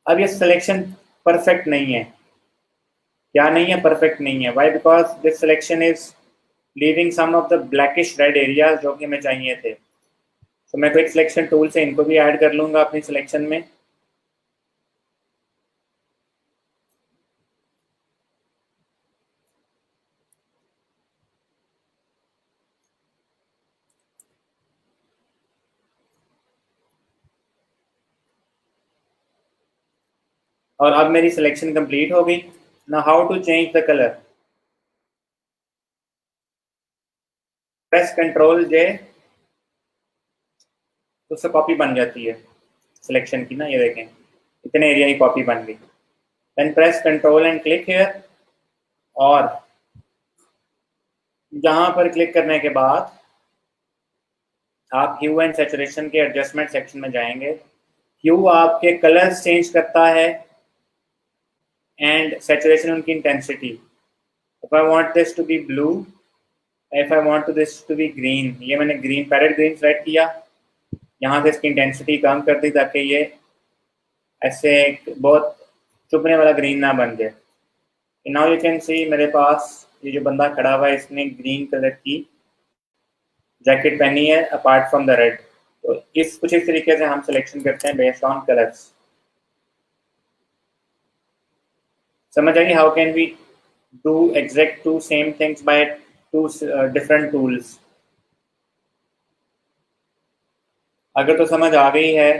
अब ये सिलेक्शन परफेक्ट नहीं है। क्या नहीं है? परफेक्ट नहीं है। Why? Because this selection is leaving some of the blackish red areas जो कि हमें चाहिए थे। तो मैं क्विक सिलेक्शन टूल से इनको भी ऐड कर लूंगा अपनी सिलेक्शन में। और अब मेरी सिलेक्शन कंप्लीट हो गई ना। How to change the colour? Press control J तो उससे कॉपी बन जाती है सिलेक्शन की ना। ये देखें इतने एरिया की कॉपी बन गई। Then press control and click here और यहाँ पर क्लिक करने के बाद आप ह्यू एंड सैचुरेशन के एडजस्टमेंट सेक्शन में जाएंगे। ह्यू आपके कलर्स चेंज करता है एंड सैचुरेशन उनकी intensity. If I want this to be blue, if I want to this to be green, ये मैंने ग्रीन पैरेट ग्रीन सेलेक्ट किया, यहाँ से इसकी इंटेंसिटी कम कर दी ताकि ये ऐसे बहुत चुभने वाला ग्रीन ना बन जाए। नाउ यू कैन सी मेरे पास ये जो बंदा खड़ा हुआ है इसने ग्रीन कलर की जैकेट पहनी है अपार्ट फ्रॉम द रेड। तो कुछ इस तरीके से हम सिलेक्शन करते हैं बेस्ड ऑन कलर्स। समझ आएगी? How can we do exact two same things by two different tools? अगर तो समझ आ गई है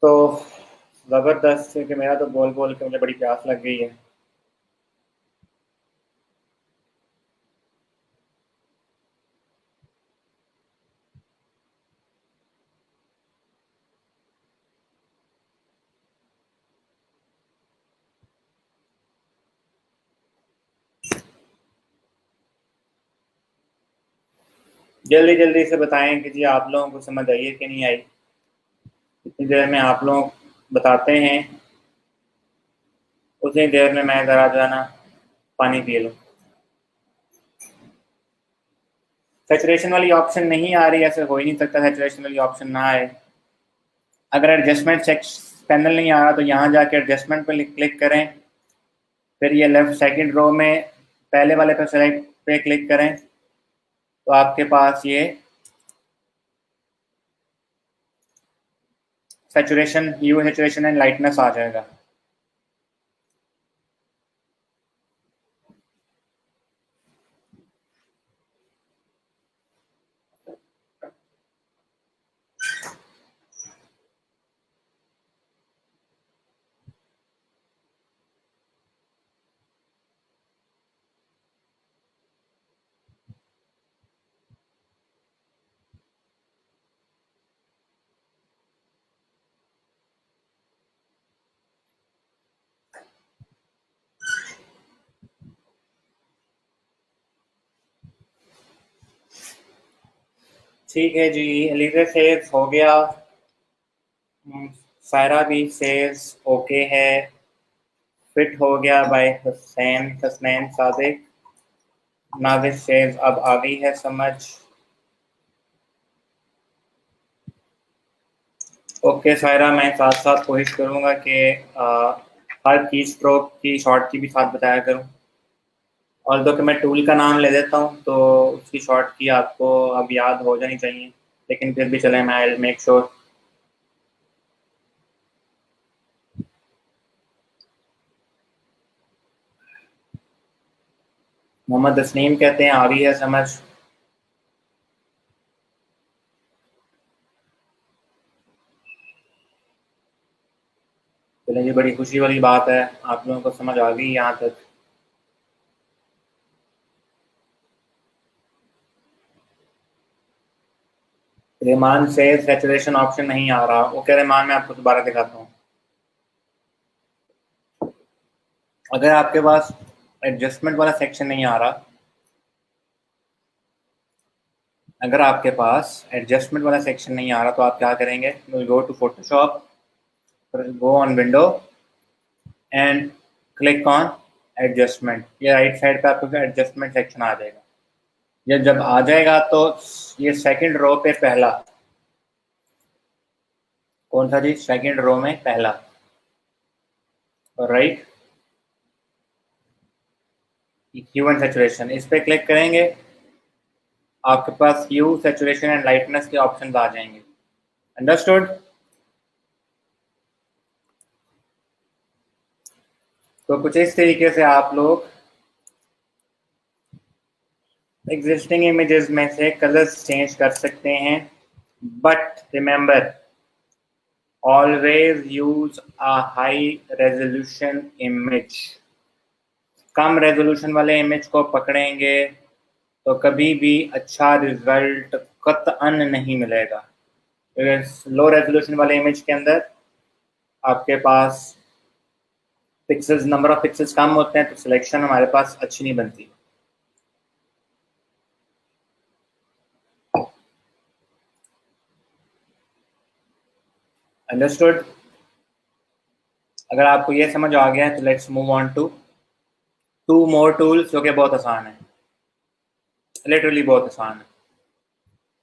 तो ज़बरदस्त, क्योंकि मेरा तो बोल बोल के मुझे बड़ी प्यास लग गई है। जल्दी जल्दी से बताएं कि जी आप लोगों को समझ आई है कि नहीं आई। इतनी देर में आप लोग बताते हैं, उतनी देर में मैं ज़रा जो है ना पानी पी लूँ। सैचुरेशन वाली ऑप्शन नहीं आ रही, ऐसे हो ही नहीं सकता सैचुरेशन वाली ऑप्शन ना आए। अगर एडजस्टमेंट पैनल नहीं आ रहा तो यहाँ जाके एडजस्टमेंट पर क्लिक करें, फिर ये लेफ्ट सेकंड रो में पहले वाले पर सेलेक्ट पे क्लिक करें तो आपके पास ये saturation, hue, saturation and lightness आ जाएगा। ठीक है जी, एलिजा सेज हो गया। सायरा भी सेज ओके है। फिट हो गया बाय हसनैन सादिक। नादिर सेज अब आ गई है समझ। ओके सायरा, मैं साथ साथ कोशिश करूंगा कि हर की स्ट्रोक की शॉर्ट की भी साथ बताया करूं। और दो कि मैं टूल का नाम ले देता हूं तो उसकी शॉर्ट की आपको अब याद हो जानी चाहिए, लेकिन फिर भी चले, मैं I make sure. Mohammad Tasneem कहते हैं आ रही है समझ। चलिए, ये बड़ी खुशी वाली बात है, आप लोगों को समझ आ गई यहाँ तक। रहमान से सैचुरेशन ऑप्शन नहीं आ रहा। ओके रहमान, मैं आपको दोबारा दिखाता हूँ। अगर आपके पास एडजस्टमेंट वाला सेक्शन नहीं आ रहा, अगर आपके पास एडजस्टमेंट वाला सेक्शन नहीं आ रहा तो आप क्या करेंगे? Go to Photoshop, go on window and click on adjustment. ये राइट साइड पे आपको एडजस्टमेंट सेक्शन आ जाएगा। ये जब आ जाएगा तो ये सेकंड रो पे पहला, कौन सा जी? सेकंड रो में पहला, राइट, ह्यू एंड सैचुरेशन, इस पे क्लिक करेंगे। आपके पास ह्यू, सैचुरेशन एंड लाइटनेस के ऑप्शंस आ जाएंगे। अंडरस्टूड? तो कुछ इस तरीके से आप लोग एग्जिस्टिंग इमेजेस में से कलर्स चेंज कर सकते हैं। But remember, always use a high resolution image. Come resolution वाले इमेज को पकड़ेंगे तो कभी भी अच्छा रिजल्ट कतअन नहीं मिलेगा। लो रेजोल्यूशन वाले इमेज के अंदर आपके पास पिक्सेल्स, नंबर ऑफ पिक्सेल्स कम होते हैं तो सिलेक्शन हमारे पास अच्छी नहीं बनती। अंडरस्टूड? अगर आपको ये समझ आ गया है तो let's move on to two more tools, जो कि बहुत आसान है, लिटरली बहुत आसान है।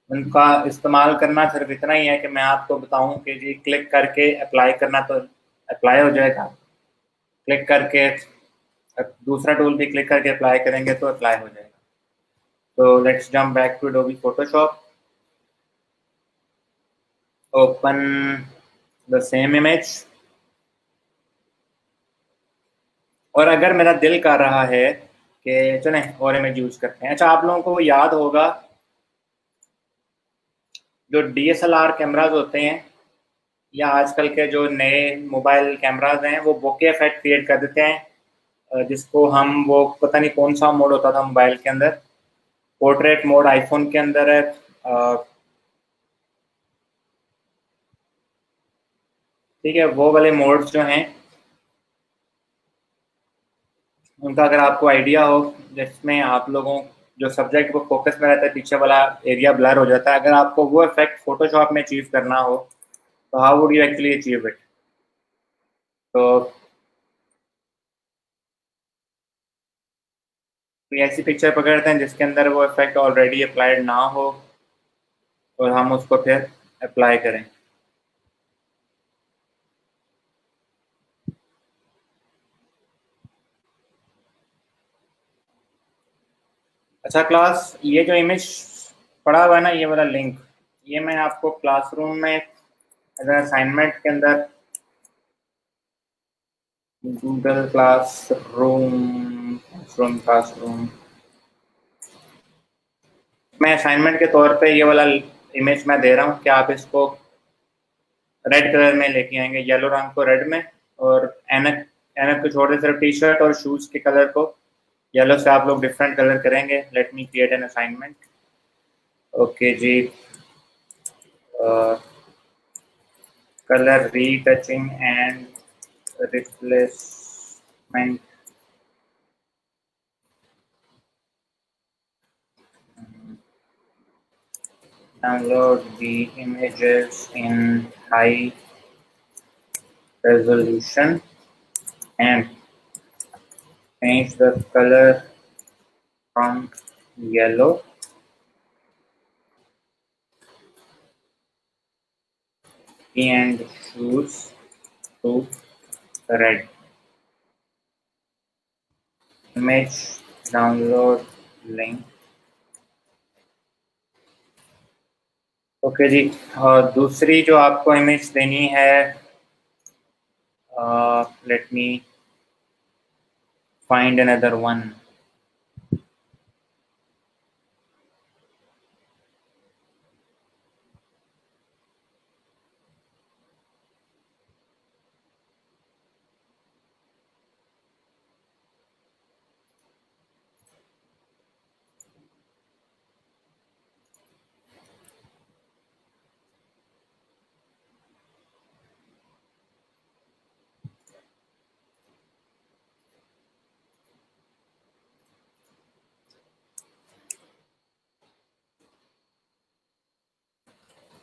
उनका इस्तेमाल करना सिर्फ इतना ही है कि मैं आपको बताऊं कि जी क्लिक करके अप्लाई करना तो अप्लाई हो जाएगा। क्लिक करके दूसरा टूल भी क्लिक करके अप्लाई करेंगे तो अप्लाई हो जाएगा। तो let's jump back to Adobe Photoshop, open the same image. और अगर मेरा दिल कर रहा है कि चलें और इमेज यूज करते हैं। अच्छा, आप लोगों को याद होगा जो डीएसएलआर कैमराज होते हैं या आजकल के जो नए मोबाइल कैमराज हैं वो बोके इफेक्ट क्रिएट कर देते हैं, जिसको हम, वो पता नहीं कौन सा मोड होता था मोबाइल के अंदर, पोर्ट्रेट मोड आईफोन के अंदर है। ठीक है, वो वाले मोड्स जो हैं उनका अगर आपको आइडिया हो, जिसमें आप लोगों जो सब्जेक्ट वो फोकस में रहता है, पीछे वाला एरिया ब्लर हो जाता है, अगर आपको वो इफेक्ट फोटोशॉप में अचीव करना हो तो how would you actually achieve it? तो कोई ऐसी पिक्चर पकड़ते हैं जिसके अंदर वो इफेक्ट ऑलरेडी अप्लाइड ना हो और हम उसको फिर अप्लाई करें। अच्छा क्लास, ये जो इमेज पड़ा हुआ है ना, ये वाला लिंक, ये मैं आपको क्लासरूम में अगर असाइनमेंट के अंदर गूगल क्लासरूम मैं असाइनमेंट के तौर पे ये वाला इमेज मैं दे रहा हूँ कि आप इसको रेड कलर में लेके आएंगे, येलो रंग को रेड में, और एनक एनक को छोड़ दे, सिर्फ टी शर्ट और शूज के कलर को येलो से आप लोग डिफरेंट कलर करेंगे। Let me create an assignment. Okay जी, colour retouching and replacement. download the images in high resolution and change the color from yellow and shoes to red. Image download link. Okay जी, और दूसरी जो आपको image देनी है, let me find another one.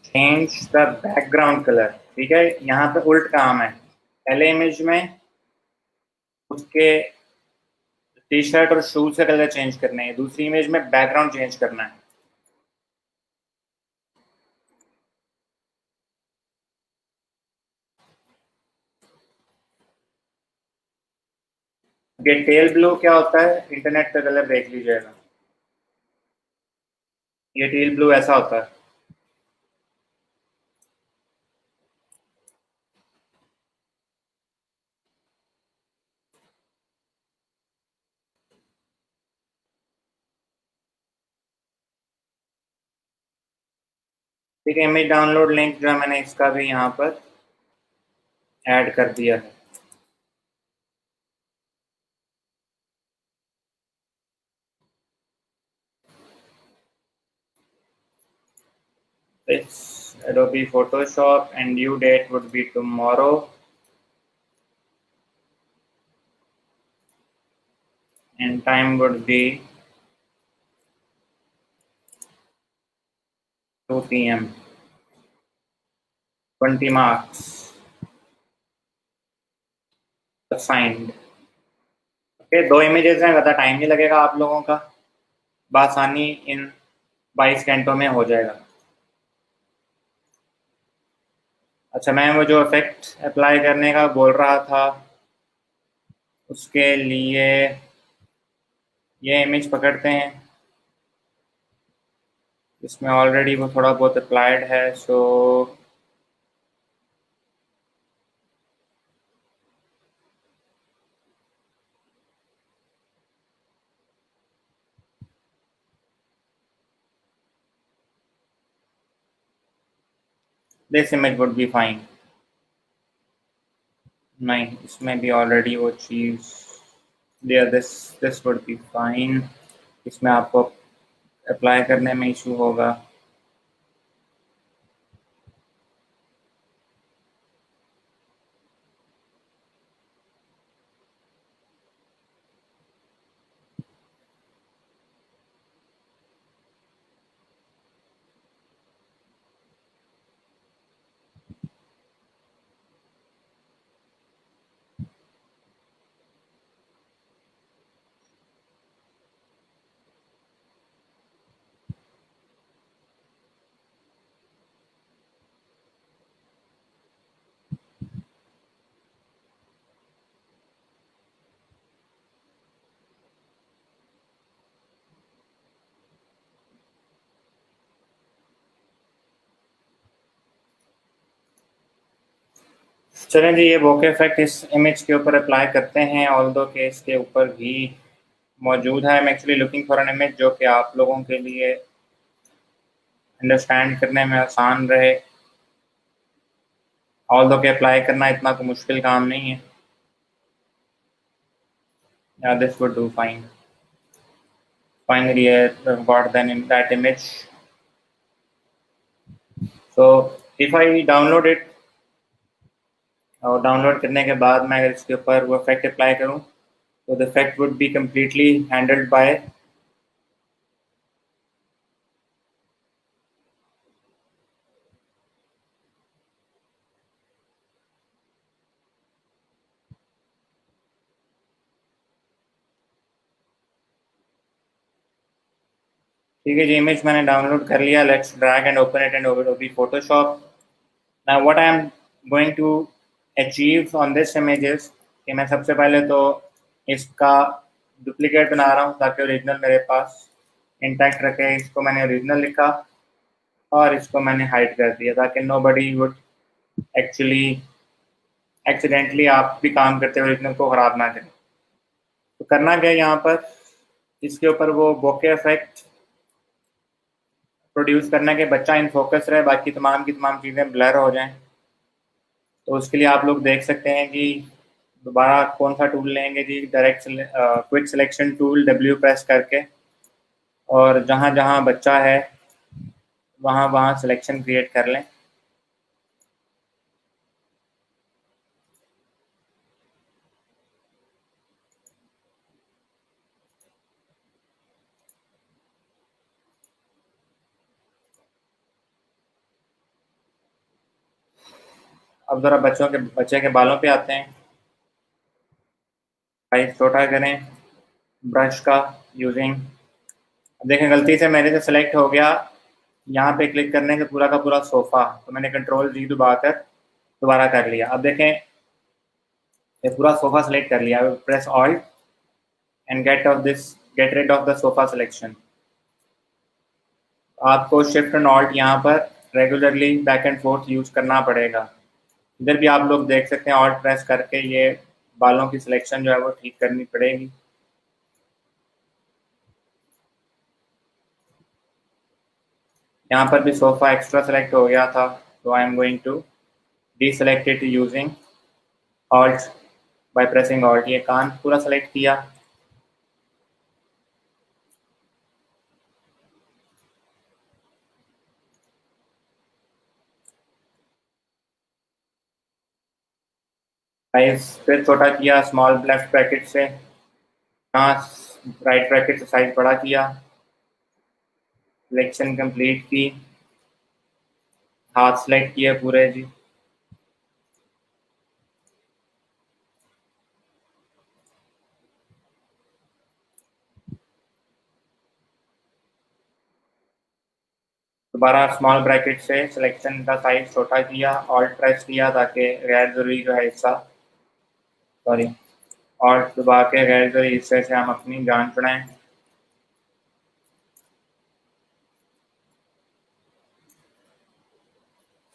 Change the background colour. ठीक है, यहाँ पे उल्ट काम है. पहले इमेज में उसके टी शर्ट और शूज का कलर चेंज करना है, दूसरी इमेज में बैकग्राउंड चेंज करना है. ये टेल ब्लू क्या होता है, इंटरनेट पे कलर देख लीजिएगा. ये टेल ब्लू ऐसा होता है. ठीक है, इमेज डाउनलोड लिंक जो है मैंने इसका भी यहाँ पर ऐड कर दिया है. It's Adobe Photoshop and due date would be tomorrow and time would be 2 p.m. 20 marks assigned. Okay, 2 images हैं, ज़्यादा टाइम नहीं लगेगा आप लोगों का, बासानी इन 22 घंटों में हो जाएगा. अच्छा, मैं वो जो इफेक्ट अप्लाई करने का बोल रहा था, उसके लिए ये इमेज पकड़ते हैं. इसमें ऑलरेडी वो थोड़ा बहुत अप्लाइड है, so this image would be fine. नहीं, इसमें भी ऑलरेडी वो चीज़ दिया, दिस वुड बी फाइन. इसमें आपको अप्लाई करने में इशू होगा. चलें जी, ये बोके इफेक्ट इस इमेज के ऊपर अप्लाई करते हैं, ऑल्दो के इसके ऊपर भी मौजूद है. I am actually looking for an image जो कि आप लोगों के लिए अंडरस्टैंड करने में आसान रहे. ऑल्दो के अप्लाई करना इतना कोई मुश्किल काम नहीं है. Yeah, this would do fine. Finally, I've got then in that image. So if I download it, और डाउनलोड करने के बाद मैं अगर इसके ऊपर वो इफेक्ट अप्लाई करूँ, तो the effect would be completely handled by ठीक है जी, इमेज मैंने डाउनलोड कर लिया. Let's drag and open it and open Photoshop. Now what I am going to achieve on this images कि मैं सबसे पहले तो इसका डुप्लीकेट बना रहा हूँ ताकि ओरिजिनल मेरे पास इंटैक्ट रखे. इसको मैंने ओरिजिनल लिखा और इसको मैंने हाइड कर दिया ताकि nobody would actually accidentally आप भी काम करते हुए ओरिजिनल को ख़राब ना करें. तो करना क्या यहाँ पर, इसके ऊपर वो बोके इफेक्ट प्रोड्यूस करना है कि बच्चा इन फोकस रहे, बाकी तमाम की तमाम चीज़ें ब्लर हो जाएं. तो उसके लिए आप लोग देख सकते हैं कि दोबारा कौन सा टूल लेंगे जी. Direct quick selection tool W press करके, और जहाँ जहाँ बच्चा है वहाँ वहाँ सिलेक्शन क्रिएट कर लें. अब ज़रा बच्चे के बालों पे आते हैं. साइज छोटा करें ब्रश का यूजिंग. देखें गलती से मेरे से सिलेक्ट हो गया यहाँ पे क्लिक करने से पूरा का पूरा सोफ़ा, तो मैंने कंट्रोल जी दबाकर दोबारा कर लिया. अब देखें ये पूरा सोफ़ा सेलेक्ट कर लिया. Press alt and get rid of the sofa selection. आपको शिफ्ट एंड ऑल्ट यहाँ पर regularly back and forth use करना पड़ेगा. इधर भी आप लोग देख सकते हैं ऑल्ट प्रेस करके ये बालों की सिलेक्शन जो है वो ठीक करनी पड़ेगी. यहाँ पर भी सोफ़ा एक्स्ट्रा सेलेक्ट हो गया था, तो I am going to deselect it using alt by pressing alt. ये कान पूरा सेलेक्ट किया. साइज फिर छोटा किया स्मॉल लेफ्ट ब्रैकेट से, यहाँ राइट ब्रैकेट से साइज बड़ा किया. सिलेक्शन कंप्लीट की, हाथ सेलेक्ट किए पूरे जी. दोबारा स्मॉल ब्रैकेट से सिलेक्शन का साइज छोटा किया, ऑल्ट प्रेस किया ताकि गैर जरूरी जो है हिस्सा, सॉरी, ऑल्ट दबा के गैर जरूरी हिस्से से हम अपनी जान छुड़ाएं.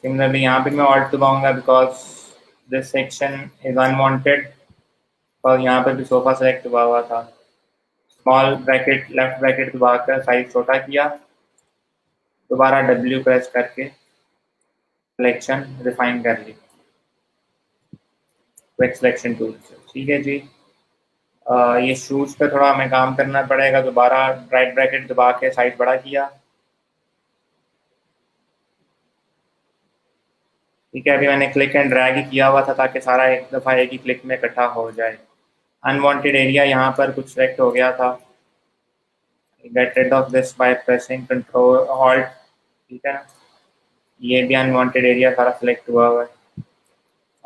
सिमिलरली यहाँ पे मैं ऑल्ट दबाऊंगा because this section is unwanted, और यहाँ पर भी सोफा सेलेक्ट हुआ हुआ था. स्मॉल ब्रैकेट लेफ्ट ब्रैकेट दबाकर साइज छोटा किया, दोबारा W प्रेस करके सिलेक्शन रिफाइन कर ली क्विक सिलेक्शन टूल से. ठीक है जी. ये शूज पे थोड़ा हमें काम करना पड़ेगा. दोबारा राइट ब्रैकेट दबा के साइज बड़ा किया. ठीक है, अभी मैंने क्लिक एंड ड्रैग ही किया हुआ था ताकि सारा एक दफ़ा एक ही क्लिक में इकट्ठा हो जाए. अनवांटेड एरिया यहाँ पर कुछ सेलेक्ट हो गया था. Get rid of this by pressing control alt. ठीक है ना, ये भी अनवांटेड एरिया सारा सेलेक्ट हुआ हुआ है.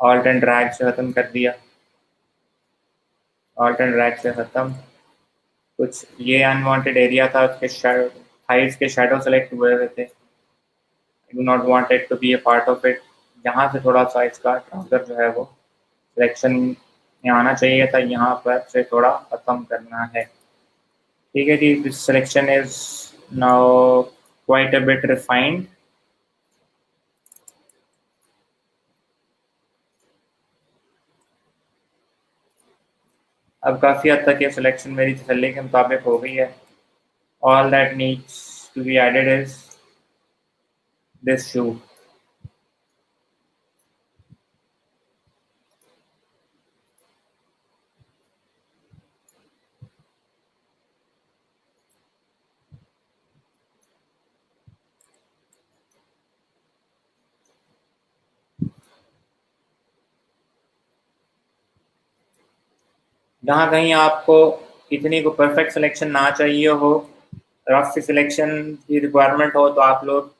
ऑल्ट एंड ड्रैग से ख़त्म कर दिया. ऑल्ट एंड ड्रैग से ख़त्म. कुछ ये अनवांटेड एरिया था, उसके थाइज के शेडो सेलेक्ट हुए हुए थे. I do not want it to be a part of it. यहाँ से थोड़ा सा इसका ट्राउजर जो है वो सिलेक्शन में आना चाहिए था, यहाँ पर से थोड़ा ख़त्म करना है. ठीक है जी. This selection is now quite a bit refined. अब काफ़ी हद तक ये सिलेक्शन मेरी तसल्ली के मुताबिक हो गई है. All that needs to be added is this shoe. जहाँ कहीं आपको इतनी को परफेक्ट सिलेक्शन ना चाहिए हो, रफ सिलेक्शन की रिक्वायरमेंट हो, तो आप लोग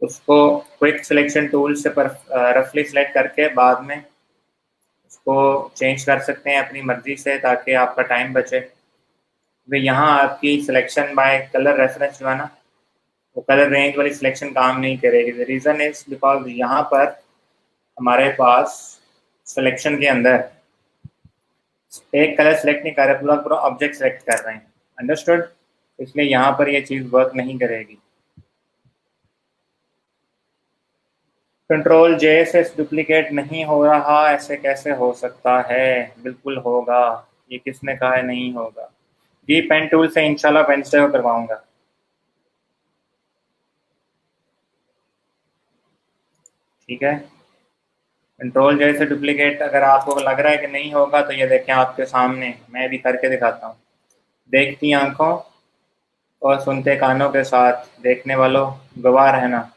उसको क्विक सिलेक्शन टूल से रफली सिलेक्ट करके बाद में उसको चेंज कर सकते हैं अपनी मर्जी से ताकि आपका टाइम बचे. वे यहाँ आपकी सिलेक्शन बाय कलर रेफरेंस जो है ना, वो कलर रेंज वाली सिलेक्शन काम नहीं करेगी। द रीज़न इज बिकॉज यहाँ पर हमारे पास सिलेक्शन के अंदर एक कलर सेलेक्ट नहीं कर रहे, पूरा पूरा ऑब्जेक्ट सेलेक्ट कर रहे हैं। अंडरस्टूड? इसलिए यहाँ पर ये चीज़ वर्क नहीं करेगी। कंट्रोल जे से डुप्लीकेट नहीं हो रहा, ऐसे कैसे हो सकता है? बिल्कुल होगा। ये किसने कहा है नहीं होगा? जी पेन टूल से इंशाल्लाह वेंसडे को करवाऊंगा। ठीक है। कंट्रोल जे से डुप्लीकेट अगर आपको लग रहा है कि नहीं होगा तो ये देखें आपके सामने, मैं भी करके दिखाता हूँ। देखती आंखों और सुनते कानों के साथ, देखने वालों गवाह रहना।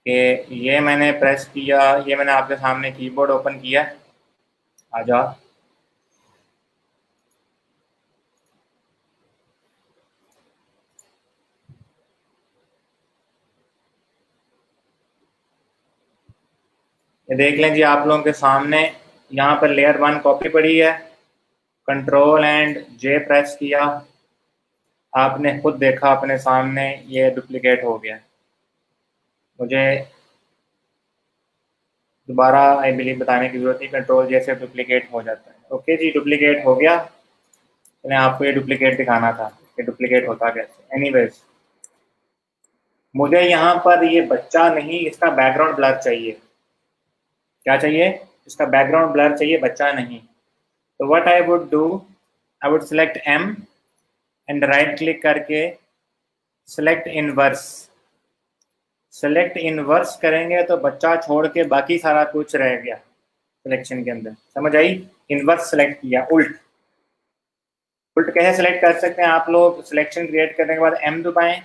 कि ये मैंने प्रेस किया, ये मैंने आपके सामने कीबोर्ड ओपन किया। आ जाओ। ये देख लें जी आप लोगों के सामने, यहाँ पर लेयर 1 कॉपी पड़ी है। कंट्रोल एंड जे प्रेस किया, आपने खुद देखा अपने सामने ये डुप्लीकेट हो गया। मुझे दोबारा आई बिलीव बताने की जरूरत नहीं, कंट्रोल जे से डुप्लीकेट हो जाता है। ओके जी, डुप्लीकेट हो गया। मैंने आपको ये डुप्लीकेट दिखाना था कि डुप्लीकेट होता कैसे। एनीवेज, मुझे यहाँ पर ये बच्चा नहीं, इसका बैकग्राउंड ब्लर चाहिए। क्या चाहिए? इसका बैकग्राउंड ब्लर चाहिए, बच्चा नहीं। तो what I would do, I would select M and right click करके सिलेक्ट इनवर्स। सिलेक्ट इनवर्स करेंगे तो बच्चा छोड़ के बाकी सारा कुछ रह गया सिलेक्शन के अंदर। समझ आई? इनवर्स सेलेक्ट किया, उल्ट। उल्ट कैसे सेलेक्ट कर सकते हैं आप लोग? सिलेक्शन क्रिएट करने के बाद एम दबाएं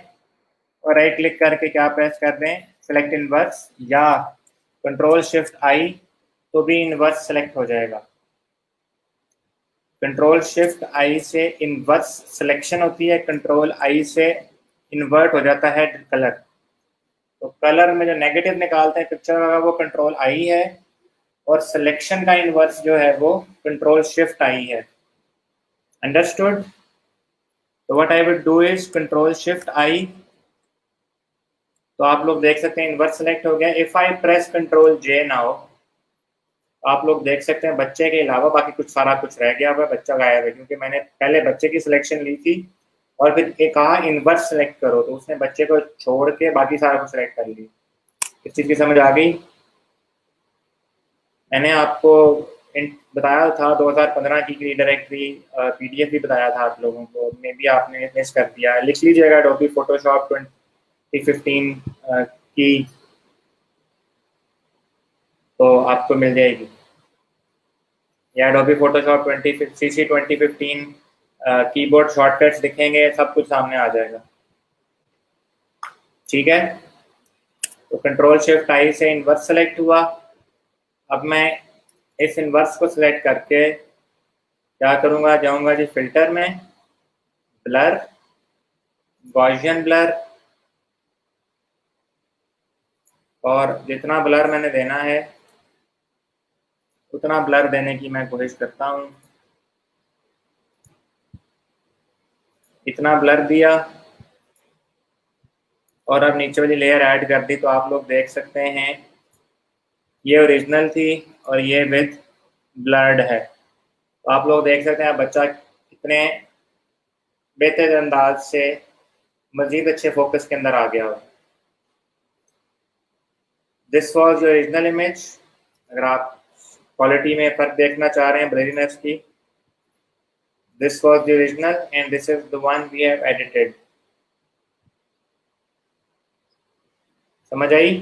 और राइट क्लिक करके क्या प्रेस कर दें? सेलेक्ट इनवर्स, या कंट्रोल शिफ्ट आई तो भी इनवर्स सेलेक्ट हो जाएगा। कंट्रोल शिफ्ट आई से इनवर्स सिलेक्शन होती है, कंट्रोल आई से इन्वर्ट हो जाता है कलर। तो कलर में जो नेगेटिव निकालते हैं पिक्चर का, वो कंट्रोल आई है, और सिलेक्शन का इनवर्स जो है वो कंट्रोल शिफ्ट आई है। अंडरस्टूड? तो what I would do is control shift I, तो आप लोग देख सकते हैं इनवर्स सेलेक्ट हो गया। If I press control J now, आप लोग देख सकते हैं बच्चे के अलावा बाकी कुछ सारा कुछ रह गया हुआ, बच्चा गायब है, क्योंकि मैंने पहले बच्चे की सिलेक्शन ली थी और फिर एक कहा इनवर्स सेलेक्ट करो, तो उसने बच्चे को छोड़ के बाकी सारा कुछ सेलेक्ट कर लिया। इस चीज़ की समझ आ गई? मैंने आपको बताया था 2015 की डायरेक्टरी पीडीएफ भी बताया था आप लोगों को, मे भी आपने मिस कर दिया। लिख लीजिएगा एडोबी फोटोशॉप 2015 की, तो आपको मिल जाएगी। या एडोबी फोटोशॉप 2015 कीबोर्ड शॉर्टकट्स दिखेंगे, सब कुछ सामने आ जाएगा। ठीक है। तो कंट्रोल शिफ्ट आई से इनवर्स सेलेक्ट हुआ। अब मैं इस इनवर्स को सिलेक्ट करके क्या करूंगा, जाऊंगा जी फिल्टर में, ब्लर, गॉसियन ब्लर, और जितना ब्लर मैंने देना है उतना ब्लर देने की मैं कोशिश करता हूँ। इतना ब्लर दिया और अब नीचे वाली लेयर ऐड कर दी, तो आप लोग देख सकते हैं ये ओरिजिनल थी और ये विद ब्लर्ड है। तो आप लोग देख सकते हैं बच्चा कितने बेहतर अंदाज से मजीद अच्छे फोकस के अंदर आ गया हो। This was your original image. अगर आप क्वालिटी में फर्क देखना चाह रहे हैं ब्लरीनेस की, this was the original and this is the one we have edited. समझ आई?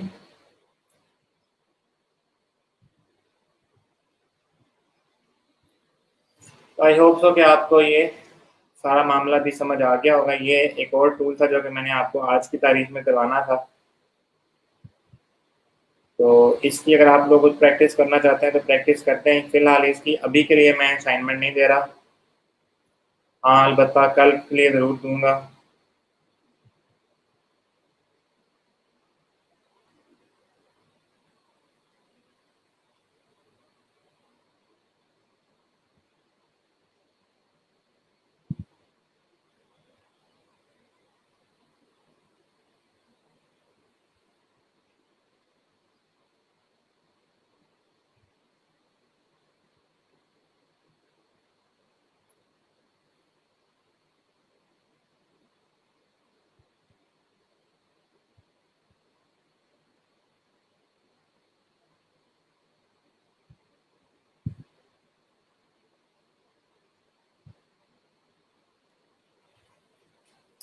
तो आई होप सो कि आपको ये सारा मामला भी समझ आ गया होगा। ये एक और टूल था जो कि मैंने आपको आज की तारीख में करवाना था। तो इसकी अगर आप लोग कुछ प्रैक्टिस करना चाहते हैं तो प्रैक्टिस करते हैं। फिलहाल इसकी अभी के लिए मैं असाइनमेंट नहीं दे रहा। हाँ, अलबत्ता कल के लिए ज़रूर दूंगा।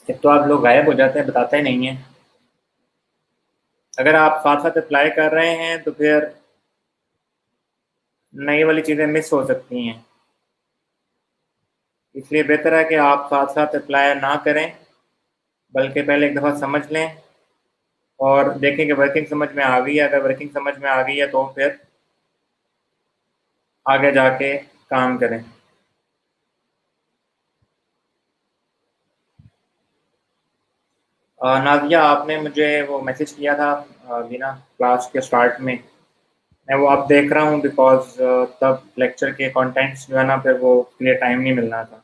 एक तो आप लोग गायब हो जाते हैं, बताते ही नहीं हैं। अगर आप साथ साथ अप्लाई कर रहे हैं तो फिर नई वाली चीज़ें मिस हो सकती हैं। इसलिए बेहतर है कि आप साथ साथ अप्लाई ना करें, बल्कि पहले एक दफ़ा समझ लें और देखें कि वर्किंग समझ में आ गई है। अगर वर्किंग समझ में आ गई है तो फिर आगे जाके काम करें। नाज़िया, आपने मुझे वो मैसेज किया था अभी ना क्लास के स्टार्ट में। मैं वो अब देख रहा हूँ बिकॉज़ तब लेक्चर के कंटेंट्स जो है ना फिर वो उसके लिए टाइम नहीं मिलना था।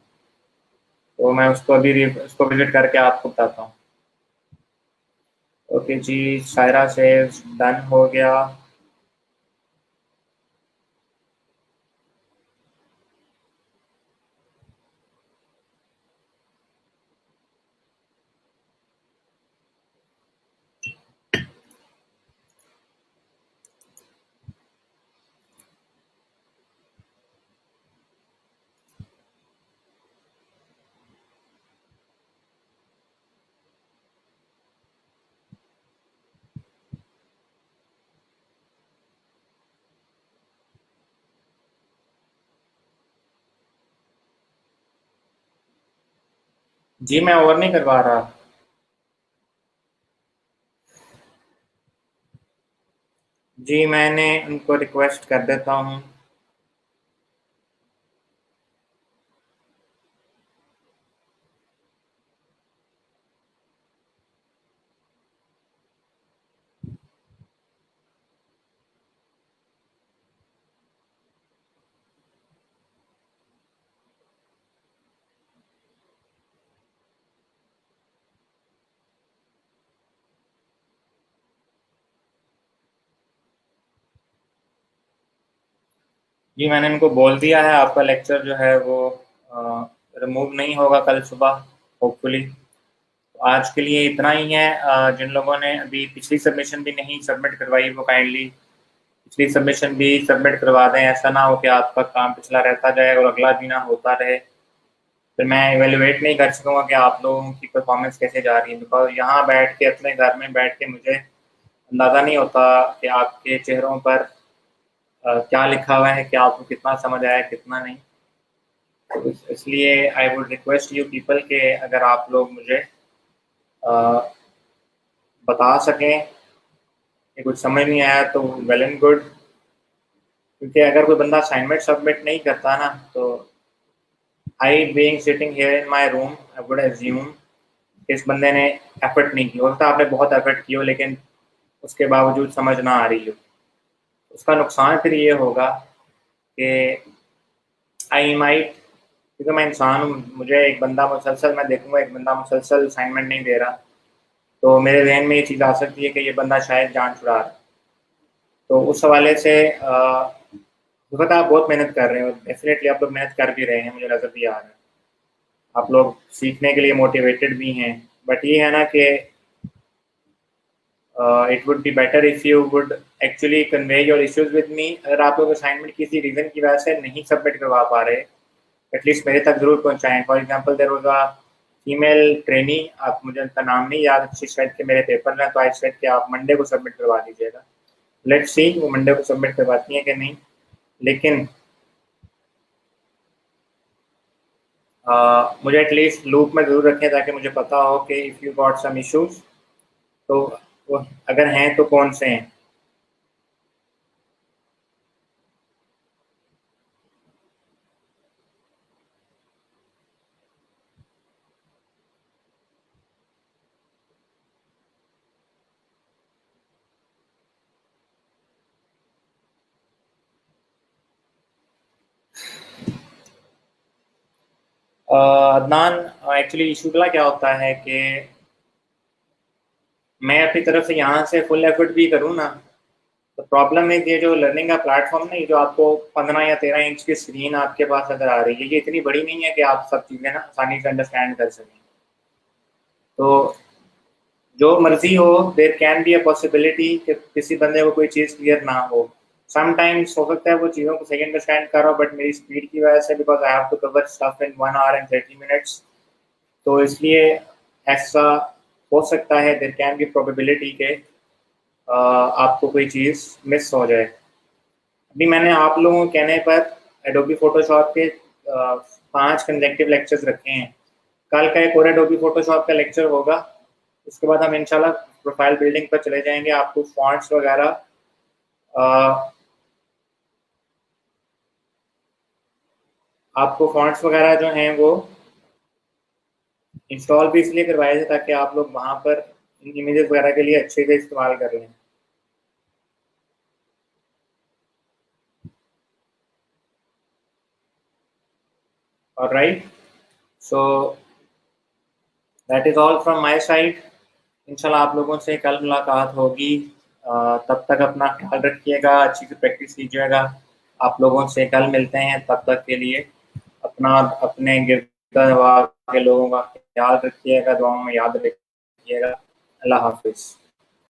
तो मैं उसको अभी उसको विज़िट करके आपको बताता हूँ। ओके जी, सायरा सेव्स डन हो गया। जी, मैं और नहीं करवा रहा। जी, मैंने उनको रिक्वेस्ट कर देता हूँ। जी, मैंने उनको बोल दिया है आपका लेक्चर जो है वो रिमूव नहीं होगा कल सुबह, होपफुली। आज के लिए इतना ही है। जिन लोगों ने अभी पिछली सबमिशन भी नहीं सबमिट करवाई वो काइंडली पिछली सबमिशन भी सबमिट करवा दें। ऐसा ना हो कि आपका काम पिछला रहता जाए और अगला भी ना होता रहे। फिर मैं इवेलुएट नहीं कर सकूँगा कि आप लोगों की परफॉर्मेंस कैसे जा रही है, बिकॉज़ यहाँ बैठ के अपने घर में बैठ के मुझे अंदाज़ा नहीं होता कि आपके चेहरों पर क्या लिखा हुआ है, कि आपको कितना समझ आया, कितना नहीं। तो इसलिए I would request you people के अगर आप लोग मुझे अ, बता सकें कि कुछ समझ नहीं आया तो वेल एंड गुड। क्योंकि अगर कोई बंदा असाइनमेंट सबमिट नहीं करता ना तो I being sitting here in my room I would assume इस बंदे ने एफर्ट नहीं की। हो सकता है आपने बहुत एफर्ट की हो लेकिन उसके बावजूद समझ ना आ रही हो। उसका नुकसान फिर ये होगा कि आई माइट, क्योंकि मैं इंसान हूँ, मुझे एक बंदा मुसलसल मैं देखूंगा एक बंदा मुसलसल असाइनमेंट नहीं दे रहा तो मेरे जहन में ये चीज़ आ सकती है कि ये बंदा शायद जान छुड़ा रहा है। तो उस हवाले से हो सकता है आप बहुत मेहनत कर रहे हो, डेफिनेटली आप लोग मेहनत कर भी रहे हैं, मुझे नज़र भी आ रहा है। आप लोग सीखने के लिए मोटिवेटेड भी हैं, बट ये है ना कि it would be better if you would actually convey your issues with me. अगर आप लोग असाइनमेंट किसी रीज़न की वजह से नहीं सबमिट करवा पा रहे, एटलीस्ट मेरे तक ज़रूर पहुँचाएँ। For example there was a female trainee, आप मुझे उनका नाम नहीं याद, शी सेड कि मेरे पेपर हैं तो आई सेड कि आप मंडे को सबमिट करवा दीजिएगा। लेट्स सी वो मंडे को सबमिट करवाती हैं कि नहीं। लेकिन मुझे एटलीस्ट लूप में ज़रूर रखें ताकि मुझे पता हो कि if you got some issues तो वो अगर हैं तो कौन से हैं। अदनान, एक्चुअली इशू क्या होता है कि मैं अपनी तरफ से यहाँ से फुल एफर्ट भी करूँ ना तो प्रॉब्लम है कि ये जो लर्निंग का प्लेटफॉर्म है, ये जो आपको 15 या 13 इंच की स्क्रीन आपके पास अगर आ रही है, ये इतनी बड़ी नहीं है कि आप सब चीज़ें ना आसानी से अंडरस्टैंड कर सकें। तो जो मर्जी हो, there can be a possibility कि किसी बंदे को कोई चीज़ क्लियर ना हो। समटाइम्स हो सकता है वो चीज़ों को सही अंडरस्टैंड कर रहा हो बट मेरी स्पीड की वजह से, because I have to cover stuff in 1 hour and 30 minutes, तो इसलिए ऐसा हो सकता है, देयर कैन बी प्रोबेबिलिटी के आपको कोई चीज़ मिस हो जाए। अभी मैंने आप लोगों के कहने पर एडोबी फोटोशॉप के 5 कंसेक्टिव लेक्चर्स रखे हैं। कल का एक और एडोबी फोटोशॉप का लेक्चर होगा, उसके बाद हम इंशाल्लाह प्रोफाइल बिल्डिंग पर चले जाएंगे। आपको फॉन्ट्स वगैरह जो हैं वो इंस्टॉल भी इसलिए करवाए थे ताकि आप लोग वहाँ पर इमेजेस वगैरह के लिए अच्छे से इस्तेमाल कर लें। Alright, so that is all from my side. इंशाल्लाह आप लोगों से कल मुलाकात होगी। तब तक अपना ख्याल रखिएगा, अच्छी से प्रैक्टिस कीजिएगा। आप लोगों से कल मिलते हैं, तब तक के लिए अपने गिरद के लोगों का ख्याल रखिएगा, दुआओं में याद रखिएगा। अल्लाह हाफिज़।